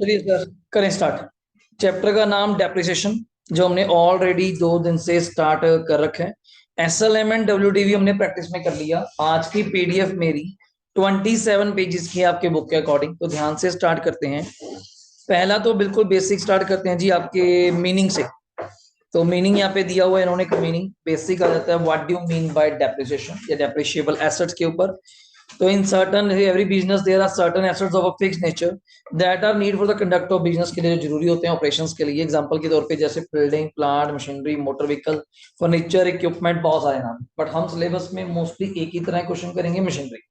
चलिए सर करें start. Chapter का नाम डेप्रिसिएशन, जो हमने ऑलरेडी 2 दिन से स्टार्ट कर रखे हैं। एसएलएम एंड डब्ल्यूडीवी हमने प्रैक्टिस में कर लिया। आज की पीडीएफ मेरी 27 पेजेस की है आपके बुक के अकॉर्डिंग, तो ध्यान से स्टार्ट करते हैं। पहला तो बिल्कुल बेसिक स्टार्ट करते हैं जी आपके मीनिंग से। तो मीनिंग यहाँ पे दिया हुआ है इन्होंने, मीनिंग बेसिक आ जाता है what do mean by depreciation या डेप्रिशिएबल एसेट्स के ऊपर। तो in certain every business there are certain assets of a fixed nature that are need for the conduct of business के लिए जो जरूरी होते हैं ऑपरेशंस के लिए। एग्जांपल के तौर पे जैसे building, plant, machinery, motor vehicle, furniture, equipment, बहुत सारे नाम। बट हम सिलेबस में मोस्टली एक ही तरह क्वेश्चन करेंगे मशीनरी।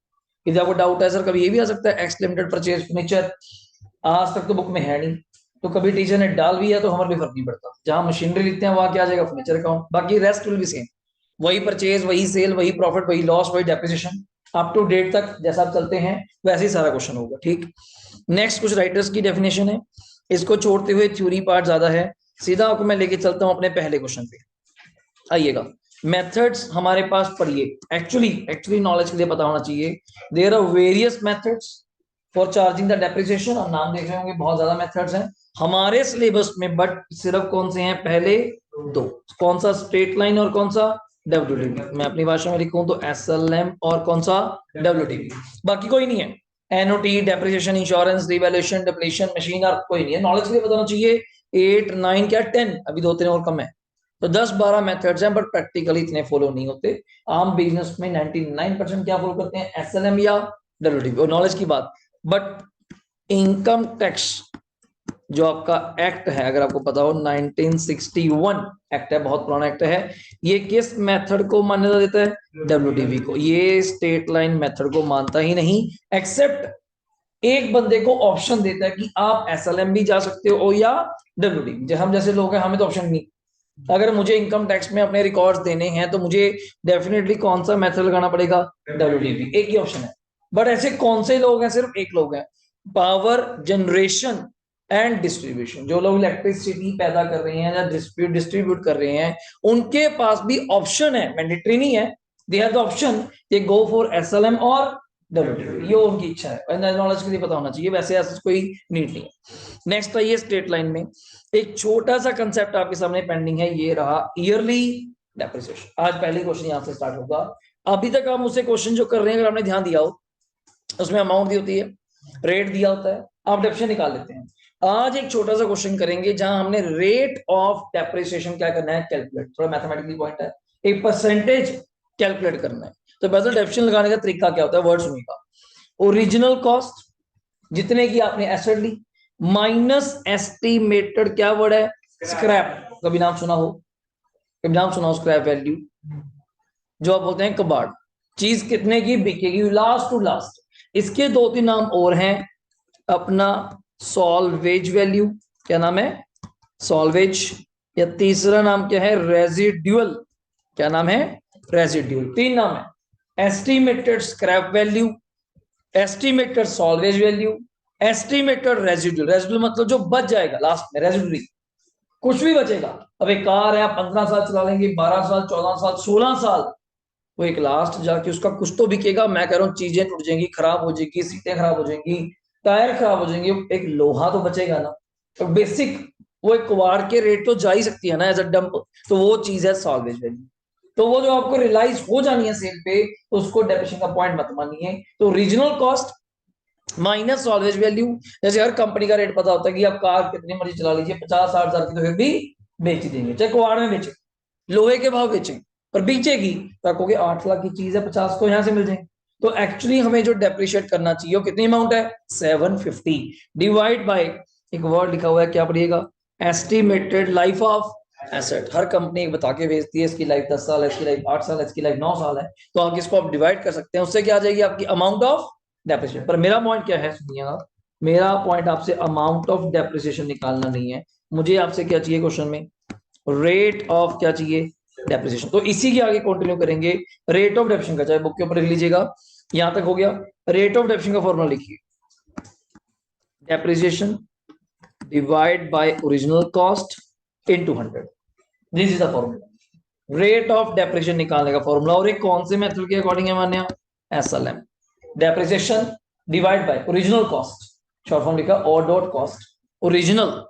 यदि आपको डाउट है सर कभी ये भी आ सकता है एक्स लिमिटेड परचेज फर्नीचर, आज तक तो बुक में है नहीं, तो कभी टीचर ने डाल भी है तो हमारे लिए फर्क नहीं पड़ता। जहां मशीनरी लिखते हैं वहां क्या आ जाएगा फर्नीचर अकाउंट, बाकी रेस्ट विल बी सेम। वही परचेज, वही सेल, वही प्रॉफिट, वही लॉस, वही डेप्रिसिएशन, अप टू डेट तक जैसा आप चलते हैं वैसे ही सारा क्वेश्चन होगा। ठीक, नेक्स्ट कुछ राइटर्स की डेफिनेशन है, इसको छोड़ते हुए थ्योरी पार्ट ज्यादा है। सीधा आपको मैं लेके चलता हूं अपने पहले क्वेश्चन पे। आइएगा, मेथड्स हमारे पास पढ़िए। एक्चुअली नॉलेज के लिए पता होना चाहिए। There are various methods for charging the depreciation. और नाम देख रहे होंगे बहुत ज्यादा मेथड्स हैं हमारे सिलेबस में, बट सिर्फ कौन से हैं पहले दो। कौन सा स्ट्रेट लाइन और कौन सा डब्ल्यूडीबी। मैं अपनी भाषा में लिखूं तो एसएलएम और कौन सा डब्ल्यूडीबी, बाकी कोई नहीं है। N O T, depreciation, insurance, revaluation, depletion, machine आर कोई नहीं है। नॉलेज के लिए बताना चाहिए 8 9 क्या 10, अभी 2 3 और कम है। तो 10 12 मेथड्स हैं, बट प्रैक्टिकली इतने फॉलो नहीं होते। आम बिजनेस में 99% क्या फॉलो करते हैं, एसएलएम या डब्ल्यूडीबी। और नॉलेज की बात, बट इनकम टैक्स जो आपका एक्ट है, अगर आपको पता हो 1961 एक्ट है, बहुत पुराना एक्ट है, ये किस मेथड को मान्यता देता है, डब्ल्यूडीबी को। ये स्टेट लाइन मेथड को मानता ही नहीं, एक्सेप्ट एक बंदे को ऑप्शन देता है कि आप एसएलएम भी जा सकते हो या डब्ल्यूडीबी। हम जैसे लोग हैं हमें तो ऑप्शन नहीं। अगर मुझे इनकम टैक्स में अपने रिकॉर्ड्स देने हैं तो मुझे डेफिनेटली कौन सा मेथड लगाना पड़ेगा, डब्ल्यूडीबी, एक ही ऑप्शन है। बट ऐसे कौन से लोग हैं, सिर्फ एक लोग हैं, पावर जनरेशन एंड डिस्ट्रीब्यूशन। जो लोग इलेक्ट्रिसिटी पैदा कर रहे हैं या डिस्ट्रीब्यूट कर रहे हैं, उनके पास भी ऑप्शन है, मैंडेटरी नहीं है, दे हैव द ऑप्शन ये गो फॉर एसएलएम और डब्ल्यूडीबी, ये उनकी इच्छा है। नॉलेज के लिए पता होना चाहिए, वैसे ऐसा कोई नीड नहीं है। नेक्स्ट आइए स्ट्रेट लाइन में, एक छोटा सा कंसेप्ट आपके सामने पेंडिंग है, ये रहा ईयरली डेप्रिसिएशन। आज पहले क्वेश्चन यहां से स्टार्ट होगा। अभी तक आप मुझसे क्वेश्चन जो कर रहे हैं, अगर आपने ध्यान दिया हो, उसमें अमाउंट दी होती है, रेट दिया होता है, आप डेप्रिसिएशन निकाल लेते हैं। आज एक छोटा सा क्वेश्चन करेंगे जहां हमने रेट ऑफ डेप्रिसिएशन क्या करना है, कैलकुलेट। थोड़ा मैथमेटिकल पॉइंट है, एक परसेंटेज कैलकुलेट करना है। तो पहले डेप्रिसिएशन लगाने का तरीका क्या होता है, वर्ड सुनिएगा। ओरिजिनल कॉस्ट जितने की आपने एसेट ली, माइनस एस्टिमेटेड, क्या वर्ड है, स्क्रैप। कभी नाम सुना हो, कभी नाम सुना हो स्क्रैप वैल्यू, जो आप बोलते हैं कबाड़। चीज कितने की बिकेगी, लास्ट टू लास्ट। इसके 2 3 नाम और हैं अपना, सॉल्वेज वैल्यू, क्या नाम है, सॉल्वेज। या तीसरा नाम क्या है, रेजिड्यूअल, क्या नाम है, रेजिड्यूअल। 3 नाम है, estimated scrap value, estimated salvage value, estimated residual. Residual मतलब जो बच जाएगा लास्ट में, रेजिड्यूल कुछ भी बचेगा। अब एक कार है, आप 15 साल चला लेंगे, 12 साल, 14 साल, 16 साल, वो एक लास्ट जाके उसका कुछ तो बिकेगा। मैं कह रहा हूँ चीजें टूट जाएंगी, खराब हो जाएगी, सीटें खराब हो जाएंगी, टायर खराब हो जाएंगे, एक लोहा तो बचेगा ना। तो बेसिक वो एक कबाड़ के रेट तो जा ही सकती है ना एज अ डंप, तो वो चीज है सॉल्वेज वैल्यू। तो वो जो आपको रियलाइज हो जानी है सेल पे, तो उसको डेप्रिसिएशन का पॉइंट मत मानिए। तो original cost minus salvage value. जैसे हर कंपनी का रेट पता होता है कि आप कार कितनी मर्जी चला लीजिए, 50 60 हजार की तो फिर भी बेच देंगे, चाहे कुआड़ में बेचे, लोहे के भाव बेचे, पर बेचेगी तो कहोगे 8 लाख की चीज है, 50 को यहां से मिल जाएंगे। तो एक्चुअली हमें जो डेप्रिशिएट करना चाहिए वो कितनी अमाउंट है, 750 डिवाइड बाय, एक वर्ड लिखा हुआ है, क्या पढ़िएगा, estimated life of asset. Her company एक बता के भेजती है, इसकी लाइफ 10 साल है, इसकी लाइफ 8 साल है, इसकी लाइफ 9 साल है। तो आप इसको आप डिवाइड कर सकते हैं, उससे क्या आ जाएगी आपकी अमाउंट ऑफ डेप्रिसिएशन। पर मेरा पॉइंट क्या है, सुनिएगा, मेरा पॉइंट आपसे अमाउंट ऑफ डेप्रिसिएशन निकालना नहीं है। मुझे आपसे क्या चाहिए क्वेश्चन में, रेट ऑफ क्या चाहिए, डेप्रिसिएशन। तो इसी के आगे कंटिन्यू करेंगे। रेट ऑफ डेप्रिसिएशन का चाहे बुक के ऊपर लिख लीजिएगा, यहां तक हो गया। रेट ऑफ डेप्रिसिएशन का फॉर्मूला लिखिए, depreciation divide by original cost into 100। This is the formula, rate of depreciation निकालने का फॉर्मूला। और एक कौन से मेथड के अकॉर्डिंग है मान्य, SLM. Depreciation divide by original cost, short form लिखा और dot cost, original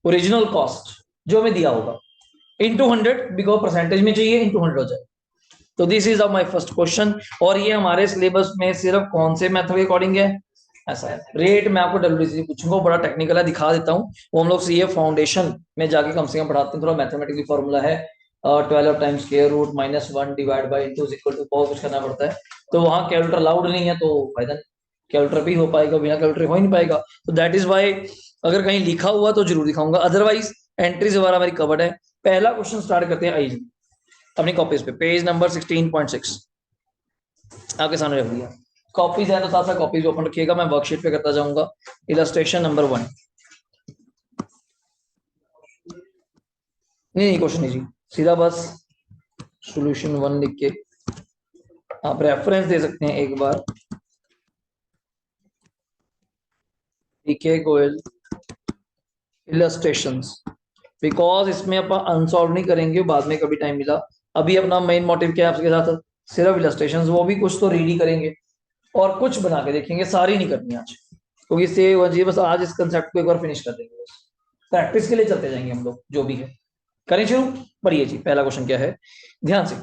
original cost जो हमें दिया होगा इंटू 100, बिकॉज परसेंटेज में चाहिए, इंटू 100 हो जाए। तो this is my first question, और ये हमारे सिलेबस में सिर्फ कौन से मेथड के अकॉर्डिंग है, ऐसा है। रेट मैं आपको डब्ल्यूसी पूछूंगा, बड़ा टेक्निकल है, दिखा देता हूँ। वो हम लोग सीए फाउंडेशन में जाके कम से कम पढ़ाते हैं, थोड़ा मैथमेटिकली फॉर्मूला है। 12 times square root -1 divide by into equal to, बहुत कुछ करना पड़ता है। तो वहाँ कैलकुलेटर अलाउड नहीं है, तो फायदा नहीं, कैलकुलेटर भी हो पाएगा, बिना कैलकुलेटर हो ही नहीं पाएगा। तो दैट इज वाई अगर कहीं लिखा हुआ तो जरूर दिखाऊंगा, अदरवाइज एंट्रीज वगैरह मेरी कवर्ड है। पहला क्वेश्चन स्टार्ट करते हैं, आइए अपनी कॉपीज पे, पेज नंबर 16.6 आपके सामने रख दिया। कॉपीज है तो साथ साथ कॉपीज ओपन रखिएगा, मैं वर्कशीट पे करता जाऊंगा। इलस्ट्रेशन नंबर 1, नहीं क्वेश्चन नहीं जी, सीधा बस सॉल्यूशन 1 लिख के आप रेफरेंस दे सकते हैं एक बार। पीके गोयल इलस्ट्रेशंस, बिकॉज इसमें अपन अनसॉल्व नहीं करेंगे, बाद में कभी टाइम मिला। अभी अपना मेन मोटिव क्या है आपके साथ, सिर्फ इलस्ट्रेशंस, वो भी कुछ तो रीड ही करेंगे और कुछ बना के देखेंगे, सारी नहीं करनी आज, क्योंकि इससे बस आज इस कंसेप्ट को एक बार फिनिश कर देंगे, बस प्रैक्टिस के लिए चलते जाएंगे हम लोग, जो भी है। करें शुरू, पढ़िए जी, पहला क्वेश्चन क्या है, ध्यान से।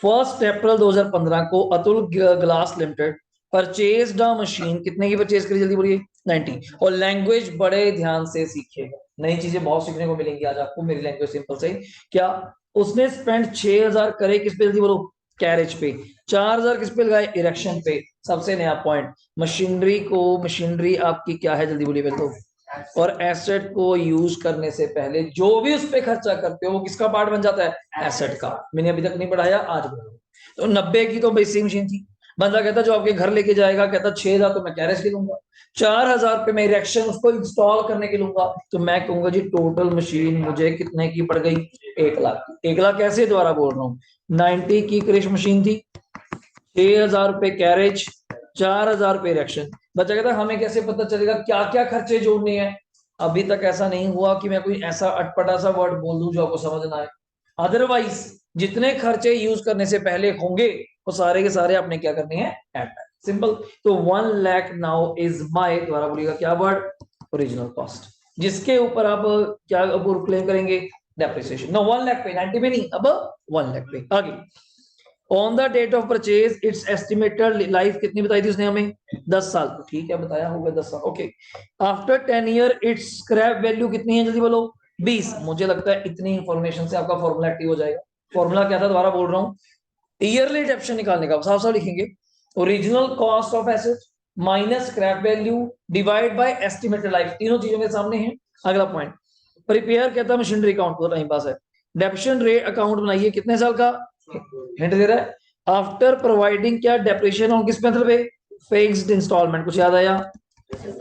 1 अप्रैल 2015 को Atul glass limited purchase the machine, कितने की परचेज करी, जल्दी बोलिए, 90। और लैंग्वेज बड़े ध्यान से सीखिएगा, नई चीजें बहुत सीखने को मिलेंगी आज आपको, मेरी लैंग्वेज सिंपल से। क्या उसने स्पेंड 6000 करे किस पे, जल्दी बोलो, कैरेज पे। 4000 किस पे लगाए, इरेक्शन पे। सबसे नया पॉइंट, मशीनरी आपकी क्या है, जल्दी बोलिए पहले तो। और एसेट को यूज करने से पहले जो भी उस पर खर्चा करते हो वो किसका पार्ट बन जाता है, एसेट का। मैंने अभी तक नहीं पढ़ाया, आज पढ़ाऊंगा। तो 90 की तो बेसिक मशीन थी। बंदा कहता जो आपके घर लेके जाएगा, कहता 6000 तो मैं कैरेज के लूंगा, 4000 पे मैं इरेक्शन उसको इंस्टॉल करने के लूंगा, तो मैं कहूंगा जी टोटल मशीन मुझे कितने की पड़ गई, 1 लाख की। 1 लाख कैसे, दोबारा बोल रहा हूँ, 90 की क्रिश मशीन थी, 6000 रुपए कैरेज, 4000 रुपए इरेक्शन। बच्चा कहता हमें कैसे पता चलेगा क्या क्या खर्चे जोड़ने हैं। अभी तक ऐसा नहीं हुआ कि मैं कोई ऐसा अटपटा सा वर्ड बोल दूं जो आपको समझ ना आए। अदरवाइज जितने खर्चे यूज करने से पहले होंगे वो सारे के सारे आपने क्या करने हैं, ऐड। सिंपल। तो 1 लाख नाउ इज माई, दोबारा बोलिएगा क्या वर्ड, ओरिजिनल कॉस्ट, जिसके ऊपर आप क्या क्लेम करेंगे, डेप्रिसिएशन। नो 1 लाख पे, 90 में नहीं, अब 1 लाख पे। आगे, on the date of purchase its estimated life कितनी बताई थी उसने हमें, 10 साल। तो ठीक है, बताया होगा 10 साल, okay. After 10 year it's scrap value कितनी है, जल्दी बोलो, 20। मुझे लगता है इतनी इंफॉर्मेशन से आपका फॉर्मूला एक्टिव हो जाएगा। फॉर्मूला क्या था, दोबारा बोल रहा हूँ, ईयरली डेप्शन निकालने का, साफ साफ लिखेंगे, original cost of asset minus scrap value divide by estimated life, तीनों चीजों के सामने है। अगला पॉइंट, प्रिपेयर कहता है मशीनरी अकाउंट, को टाइम पास है। डेप्शन रेट अकाउंट बनाइए, कितने साल का, हिंट दे रहा है। आफ्टर प्रोवाइडिंग क्या, डेप्रिसिएशन ऑन किस मेथड पे, फिक्स्ड इंस्टॉलमेंट, कुछ याद आया,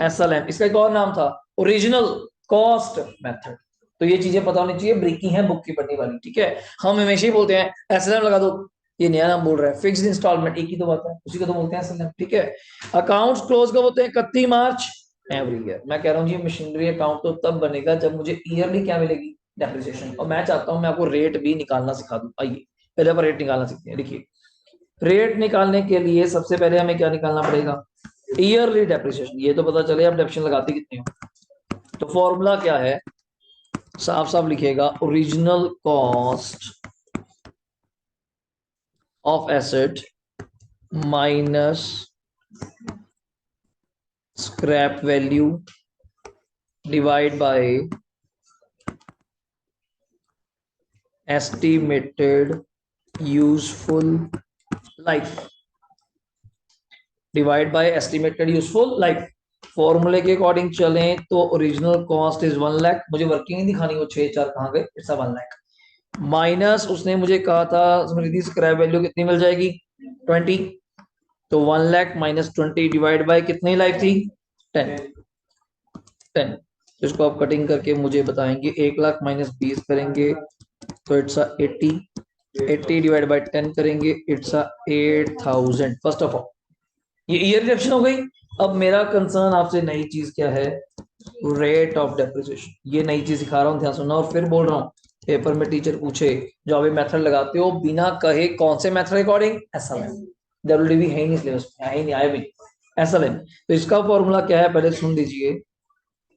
एसएलएम। इसका एक और नाम था ओरिजिनल कॉस्ट मेथड। तो ये चीजें पता होनी चाहिए, ब्रेकी है बुक की पढ़ने वाली, ठीक है। हम हमेशा ही बोलते हैं एसएलएम लगा दो, ये नया नाम बोल रहा है, फिक्स्ड इंस्टॉलमेंट, एक ही तो बात है, उसी को तो बोलते हैं एसएलएम, ठीक है। अकाउंट्स क्लोज कब होते हैं, 31 मार्च एवरी ईयर। मैं कह रहा हूँ जी मशीनरी अकाउंट तो तब बनेगा जब मुझे ईयरली क्या मिलेगी, डेप्रिसिएशन। और मैं चाहता हूँ मैं आपको रेट भी निकालना सिखा दूं, आइए पहले आप रेट निकालना सीखते हैं। देखिए, रेट निकालने के लिए सबसे पहले हमें क्या निकालना पड़ेगा, ईयरली डेप्रिसिएशन। ये तो पता चले आप डेप्रिसिएशन लगाते कितने हो। तो फॉर्मूला क्या है, साफ साफ लिखिएगा, original cost of asset minus scrap value divide by estimated useful life, divide by estimated useful life. फॉर्मूले के अकॉर्डिंग चलें तो ओरिजिनल कॉस्ट इज 1 लाख, मुझे वर्किंग नहीं दिखानी, वो 6 4 कहाँ गए, इट्स 1 लाख। माइनस उसने मुझे कहा था स्मृति स्क्रैप वैल्यू कितनी मिल जाएगी, 20। तो 1 लाख माइनस 20 डिवाइड बाय कितनी लाइफ थी, 10। 10 तो इसको आप कटिंग करके मुझे बताएंगे, 1 लाख माइनस 20 करेंगे तो इट्स 80, 80 डिवाइड बाय 10 करेंगे, इट्स 8000। फर्स्ट ऑफ ऑल ये ईयर रिडक्शन हो गई। अब मेरा कंसर्न आपसे नई चीज क्या है, रेट ऑफ डेप्रिसिएशन। ये नई चीज सिखा रहा हूँ, ध्यान सुनना। और फिर बोल रहा हूँ, पेपर में टीचर पूछे जो अभी मेथड लगाते हो बिना कहे कौन से मेथड अकॉर्डिंग, एसएलएम। डब्ल्यूडीवी है ही नहीं सिलेबस में, है ही नहीं, आया भी एसएलएम। तो इसका फॉर्मूला क्या है पहले सुन लीजिए,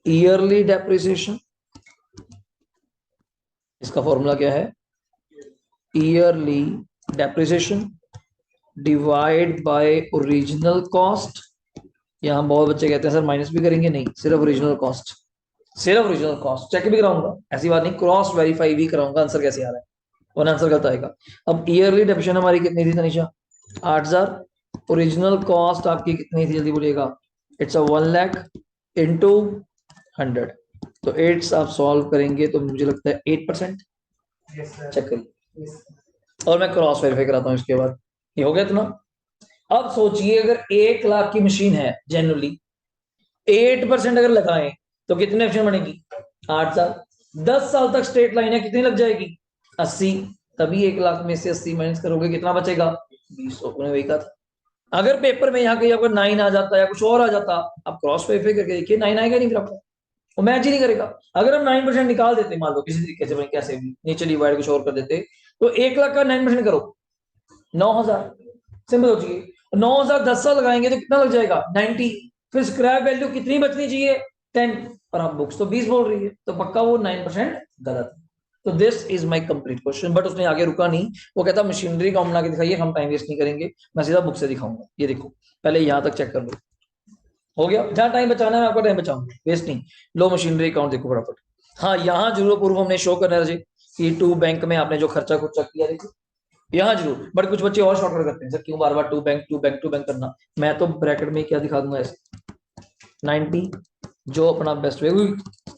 ईयरली डेप्रिसिएशन। इसका फॉर्मूला क्या है, yearly depreciation divide by original cost. यहाँ बहुत बच्चे कहते हैं सर माइनस भी करेंगे, नहीं, सिर्फ ओरिजिनल कॉस्ट, सिर्फ ओरिजिनल कॉस्ट। चेक भी कराऊंगा, ऐसी बात नहीं, क्रॉस वेरीफाई भी कराऊंगा आंसर कैसे आ रहा है, वन आंसर गलत आएगा। अब ईयरली डेप्रिसिएशन हमारी कितनी थी तनिषा, 8,000। ओरिजिनल कॉस्ट आपकी कितनी थी जल्दी बोलिएगा, इट्स अ 1 लाख इंटू 100। तो 8 आप सॉल्व करेंगे तो मुझे लगता है 8%। चेक करिए, और मैं क्रॉस वेरीफाई कराता हूँ इसके बाद। ये हो गया इतना। अब सोचिए अगर 1 लाख की मशीन है जनरली, 8% अगर लगाएं तो कितने ऑप्शन बनेगी, 8 साल। 10 साल तक स्ट्रेट लाइन है, कितनी लग जाएगी, 80। तभी 1 लाख में से 80 माइनस करोगे कितना बचेगा, 20। वही कहा था। अगर पेपर में यहाँ कहीं आपको 9 आ जाता या कुछ और आ जाता, आप क्रॉस वेरीफाई करके देखिए 9 आएगा नहीं, फिर आपको वो मैच ही नहीं करेगा। अगर हम 9% निकाल देते मान लो किसी तरीके से, कैसे भी नीचे डिवाइड कुछ और कर देते, तो 1 लाख का 9% करो 9,000। सिंपल सोचिए, 9,000 10 साल लगाएंगे तो कितना लग जाएगा, 90। फिर स्क्रैप वैल्यू कितनी बचनी चाहिए, 10। और आप बुक्स तो 20 बोल रही है, तो पक्का वो 9% गलत है। तो this is my complete question. But उसने आगे रुका नहीं, वो कहता मशीनरी का बना के दिखाइए, हम टाइम वेस्ट नहीं करेंगे, मैं सीधा बुक से दिखाऊंगा। ये देखो पहले यहां तक चेक कर लो, हो गया। जहां टाइम बचाना है मैं आपका टाइम बचाऊंगा, वेस्ट नहीं। लो मशीनरी अकाउंट देखो फटाफट। हाँ, यहाँ जरूर पूर्व हमने शो करना है कि टू बैंक में आपने जो खर्चा खुर्चा किया, देखो यहाँ जरूर। बट कुछ बच्चे और शॉर्टकट करते हैं, सर क्यों बार बार to bank to bank to bank करना। मैं तो ब्रैकेट में क्या दिखा दूंगा ऐसे, 90 जो अपना बेस्ट वे।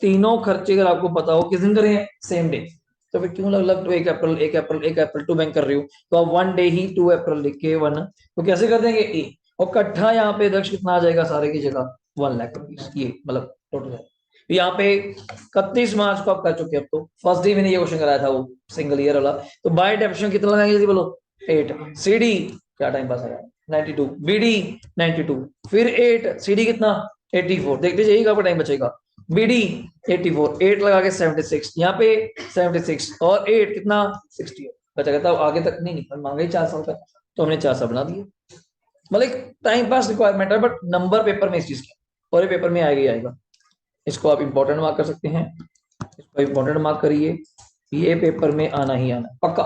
तीनों खर्चे अगर आपको पता हो किस दिन करें, सेम डे, तो फिर क्यों अलग अलग 1 अप्रैल 1 अप्रैल टू बैंक कर रही हूँ। तो आप 1 डे ही 2 अप्रैल लिख के 1, तो कैसे कर देंगे ए, और कट्ठा यहाँ पे दक्ष कितना आ जाएगा सारे की जगह, 1 लाख रुपीज। ये मतलब टोटल है। तो यहाँ पे 31 मार्च को आप कर चुके हैं। अब तो फर्स्ट डे मैंने ये क्वेश्चन कराया था वो सिंगल ईयर वाला। तो बाय डेफिनेशन कितना लगाएंगे जल्दी बोलो, 8। सीडी क्या टाइम पास आया, 92। बीडी 92, फिर 8, सीडी कितना 84। देखते जाइए आपका टाइम बचेगा। बीडी 84, 8 लगा के 76, यहाँ पे 76 और 8 कितना 60 बचा। कहता आगे तक नहीं निकल, मांगा ही 4 साल का, तो हमने 4 साल बना दिए। मतलब टाइम पास रिक्वायरमेंट है, बट नंबर पेपर में इस चीज का, और ये पेपर में आएगा ही आएगा। इसको आप इंपॉर्टेंट मार्क कर सकते हैं, इसको इंपॉर्टेंट मार्क करिए, ये पेपर में आना ही आना पक्का।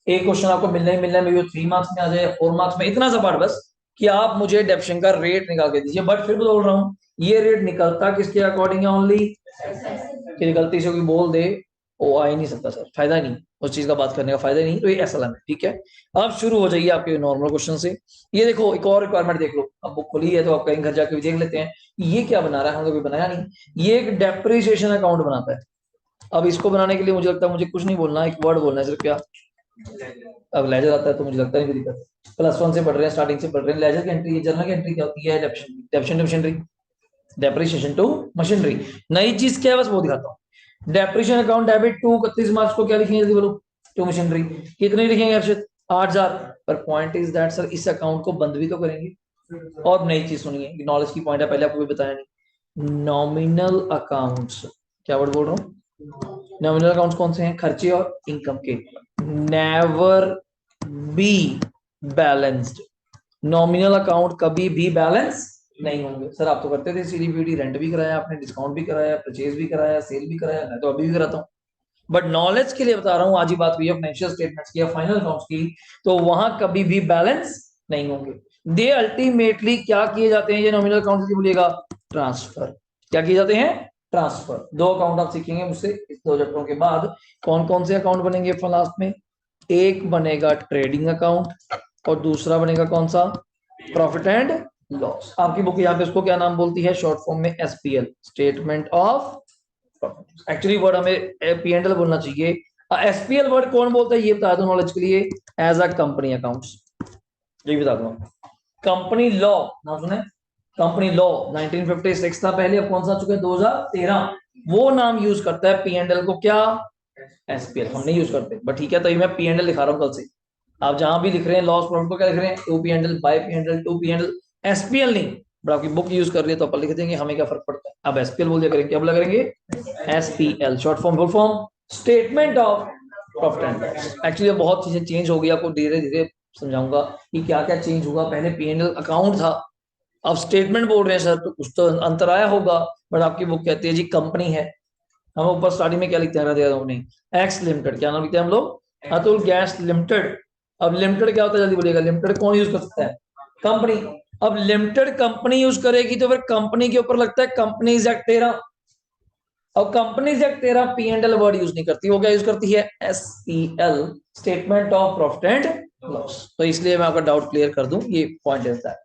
एक क्वेश्चन आपको मिलना ही मिलना है, 3 मार्क्स में आ जाए, 4 मार्क्स में, इतना सा पार्ट बस कि आप मुझे डेप्शन का रेट निकाल के दीजिए। बट फिर बोल रहा हूँ, ये रेट निकलता किसके अकॉर्डिंग है ओनली, कि गलती से कोई बोल दे वो आ ही नहीं सकता सर, फायदा नहीं उस चीज का बात करने का, फायदा नहीं। तो ये ऐसा है, ठीक है। अब शुरू हो जाइए आपके नॉर्मल क्वेश्चन से। ये देखो एक और रिक्वायरमेंट देख लो, अब बुक खुली है तो आप कहीं घर जाके भी देख लेते हैं। ये क्या बना रहा है, हम कभी बनाया नहीं। ये एक डेप्रिसिएशन अकाउंट बनाता है। अब इसको बनाने के लिए मुझे लगता है मुझे कुछ नहीं बोलना, एक वर्ड बोलना है सिर्फ, क्या। अब लेजर आता है तो मुझे लगता है नहीं दिक्कत, +1 से पढ़ रहे हैं, स्टार्टिंग से पढ़ रहे हैं। लेजर की एंट्री, जर्नल की एंट्री क्या होती है, depreciation machinery, depreciation to machinery. नई चीज क्या है बस वो दिखाता हूँ। डेप्रिसिएशन अकाउंट डेबिट टू 31 मार्च को क्या लिखेंगे जल्दी बोलो, टू मशीनरी। कितने लिखेंगे अर्षित, 8,000। पर पॉइंट इज दैट सर इस अकाउंट को बंद भी तो करेंगे। और नई चीज सुनिए, नॉलेज की पॉइंट है, पहले आपको भी बताया नहीं। नॉमिनल अकाउंट्स, क्या वर्ड बोल रहा हूँ, नॉमिनल अकाउंट्स कौन से हैं, खर्चे और इनकम के। Never be balanced, nominal account कभी भी बैलेंस नहीं होंगे। सर आप तो करते थे सीडीपीडी, रेंट भी कराया आपने, डिस्काउंट भी कराया, परचेज भी कराया, सेल भी कराया, मैं तो अभी भी कराता हूँ। बट नॉलेज के लिए बता रहा हूँ, आज ही बात हुई है फाइनेंशियल स्टेटमेंट्स की या फाइनल अकाउंट्स की, तो वहां कभी भी बैलेंस नहीं होंगे। दे अल्टीमेटली क्या किए जाते हैं, ये नॉमिनल अकाउंट की बोलिएगा, ट्रांसफर। क्या किए जाते हैं, ट्रांसफर। 2 अकाउंट आप सीखेंगे मुझसे इस 2 चैप्टरों के बाद। कौन कौन से अकाउंट बनेंगे लास्ट में, एक बनेगा ट्रेडिंग अकाउंट और दूसरा बनेगा कौन सा, प्रॉफिट एंड लॉस। आपकी बुक यहाँ पे उसको क्या नाम बोलती है, शॉर्ट फॉर्म में SPL, statement of profit. Actually word हमें पीएनएल बोलना चाहिए। एसपीएल वर्ड कौन बोलता है ये बता दो नॉलेज के लिए, एज अ कंपनी अकाउंट्स, ये बता दो। कंपनी लॉ नाम सुने, कंपनी लॉ 1956 था पहले, अब कौन सा आ चुका है 2013, वो नाम यूज करता है पीएनएल को, क्या, एसपीएल। हम नहीं यूज करते, बट ठीक है, तभी मैं पीएनएल लिखा रहा हूँ कल से। आप जहां भी लिख रहे हैं लॉस प्रॉफिट को क्या लिख रहे हैं, to PNL, by PNL, to PNL, SPL नहीं। बट आपकी बुक यूज कर रही है तो अपन लिख देंगे, हमें क्या फर्क पड़ता है। अब एसपीएल बोल दिया करेंगे, क्या बोला करेंगे, SPL, short form, full form, statement of profit and loss. Actually बहुत चीजें चेंज हो गई, आपको धीरे धीरे समझाऊंगा कि क्या क्या चेंज हुआ। पहले P&L अकाउंट था, अब स्टेटमेंट बोल रहे हैं सर, तो कुछ तो अंतर आया होगा। बट आपकी बुक कहती है जी कंपनी है। हम ऊपर स्टार्टिंग में क्या लिखते हैं, दे हमने एक्स लिमिटेड, क्या नाम लिखते हैं हम लोग, अतुल गैस लिमिटेड। अब लिमिटेड क्या होता है जल्दी बोलिएगा, लिमिटेड कौन यूज कर सकता है, कंपनी। अब लिमिटेड कंपनी यूज करेगी तो फिर कंपनी के ऊपर लगता है कंपनीज एक्ट 13। अब companies act 13 P&L word use नहीं करती, वो क्या यूज करती है, SEL, statement of profit and loss. तो इसलिए मैं आपका डाउट क्लियर कर दूं, ये पॉइंट रहता है।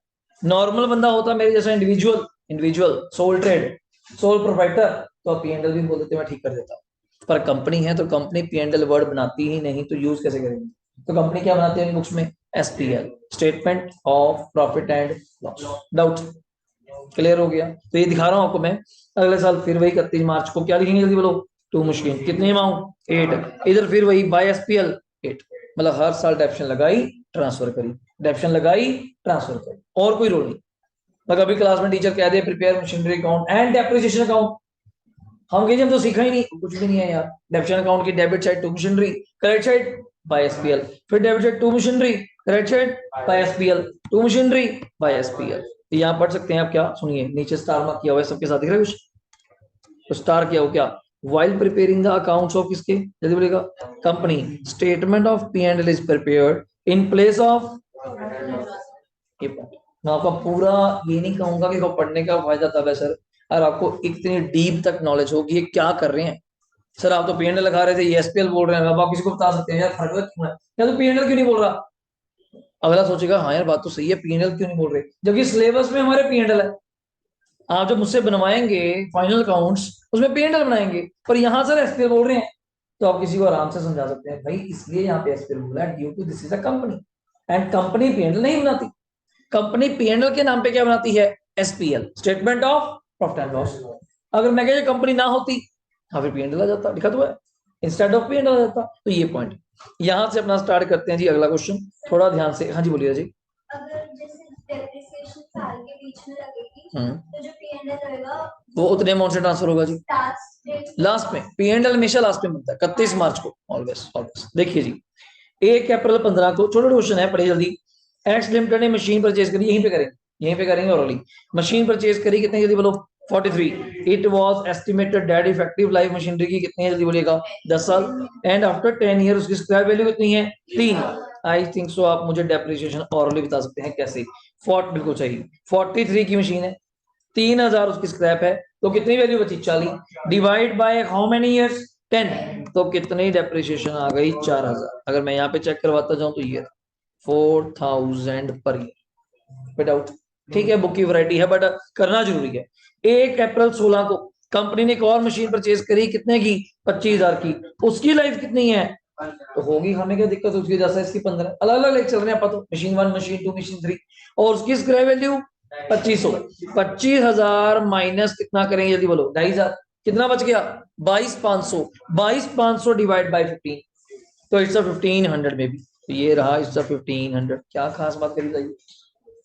नॉर्मल बंदा होता मेरे जैसा individual, sole trade, sole proprietor, तो P&L भी बोल देते, मैं ठीक कर देता। पर कंपनी है तो कंपनी P&L वर्ड बनाती ही नहीं, तो यूज कैसे करेंगे। तो कंपनी क्या बनाती है बुक्स में, SPL, statement of profit and loss. Doubt clear हो गया। तो ये दिखा रहा हूं आपको मैं। अगले साल फिर वही 31 मार्च को क्या लिखेंगे जल्दी बोलो, टू मशीन, कितनी अमाउंट 8। इधर फिर वही बाय SPL 8, मतलब हर साल डेप्शन लगाई ट्रांसफर करी, डेप्शन लगाई ट्रांसफर करी, और कोई रोल नहीं। मतलब अभी क्लास में टीचर कह they prepare machinery account and depreciation account, हम कहेंगे हम तो सीखा ही नहीं, कुछ भी नहीं है यार। डेप्शन अकाउंट की debit side to machinery, credit side by SPL, फिर debit side to machinery, credit side by SPL, to machinery by SPL। यहाँ पढ़ सकते हैं आप, क्या सुनिए, नीचे स्टार मार्क किया हुआ है सबके साथ, दिख रहा है कुछ, तो स्टार किया हो क्या, while preparing the accounts of किसके, जल्दी बोलेगा, company, statement of P&L is prepared in place of, ये मैं आपका पूरा ये नहीं कहूंगा कि पढ़ने का फायदा तब है सर, और आपको इतनी डीप तक नॉलेज होगी ये क्या कर रहे हैं। सर आप तो P&L लगा रहे थे, ये SPL बोल रहे हैं, अब आप किसी को बता सकते हैं यार फर्क क्यों है, या तो P&L क्यों नहीं बोल रहा। अगला सोचेगा हाँ यार बात तो सही है, P&L क्यों नहीं बोल रहे, जबकि सिलेबस में हमारे P&L है। आप जो मुझसे बनवाएंगे फाइनल अकाउंट्स, उसमें P&L बनाएंगे, पर यहाँ सर SPL बोल रहे हैं। तो आप किसी को आराम से समझा सकते हैं, भाई इसलिए यहाँ पे SPL बोला है due to this is a company, and company P&L नहीं बनाती। कंपनी P&L के नाम पे क्या बनाती है, SPL, statement of profit and loss. अगर मैं कह कंपनी ना होती, हाँ फिर P&L आ जाता, लिखा तो है, इंस्टेड ऑफ P&L आ जाता। तो ये पॉइंट यहां से अपना स्टार्ट करते हैं जी। अगला क्वेश्चन थोड़ा ध्यान से, हाँ जी बोलिए जी। अगर जैसे डेप्रिसिएशन साल के बीच में लगेगी तो जो P&L रहेगा वो उतने अमाउंट से ट्रांसफर होगा जी लास्ट में। P&L हमेशा लास्ट में बनता है 31 मार्च को, ऑलवेज ऑलवेज। देखिए जी 1 अप्रैल 15 को, छोटा क्वेश्चन है, पढ़िए जल्दी। एक्स लिमिटेड ने मशीन परचेज करी, यहीं पे करेंगे ओरली। मशीन परचेज करी कितने, जल्दी बोलो, 43। It was estimated date effective life machinery की कितनी है, जल्दी बोलिएगा, 10 साल। एंड आफ्टर 10 ईयर उसकी स्क्रैप वैल्यू कितनी है, 3। आई थिंक सो आप मुझे डेप्रिसिएशन ओरली बता सकते हैं कैसे। बिल्कुल सही, 43 की मशीन है, 3000 उसकी स्क्रैप है, तो कितनी वैल्यू बची, 40। Divide by how many years, 10, तो कितनी डेप्रिसिएशन आ गई, 4000। अगर मैं यहाँ पे चेक करवाता जाऊं तो ये 4000 पर ईयर, डाउट। ठीक है बुक की वैरायटी है बट करना जरूरी है। 1 अप्रैल 16 को कंपनी ने एक और मशीन परचेज करी, कितने की, 25,000 की। उसकी लाइफ कितनी है, तो होगी, हमें क्या दिक्कत है उसकी, 10 है इसकी 15, अलग अलग लेके चल रहे हैं आप, तो मशीन 1, मशीन 2, मशीन 3, और उसकी स्क्रैप वैल्यू 2500। 25,000 माइनस कितना करेंगे, जल्दी बोलो, 2,500, कितना बच गया, 22,500। 22,500 डिवाइड बाई 15, तो इट्स 1500 में भी, तो ये रहा इट्स 1500। क्या खास बात करी जाइए,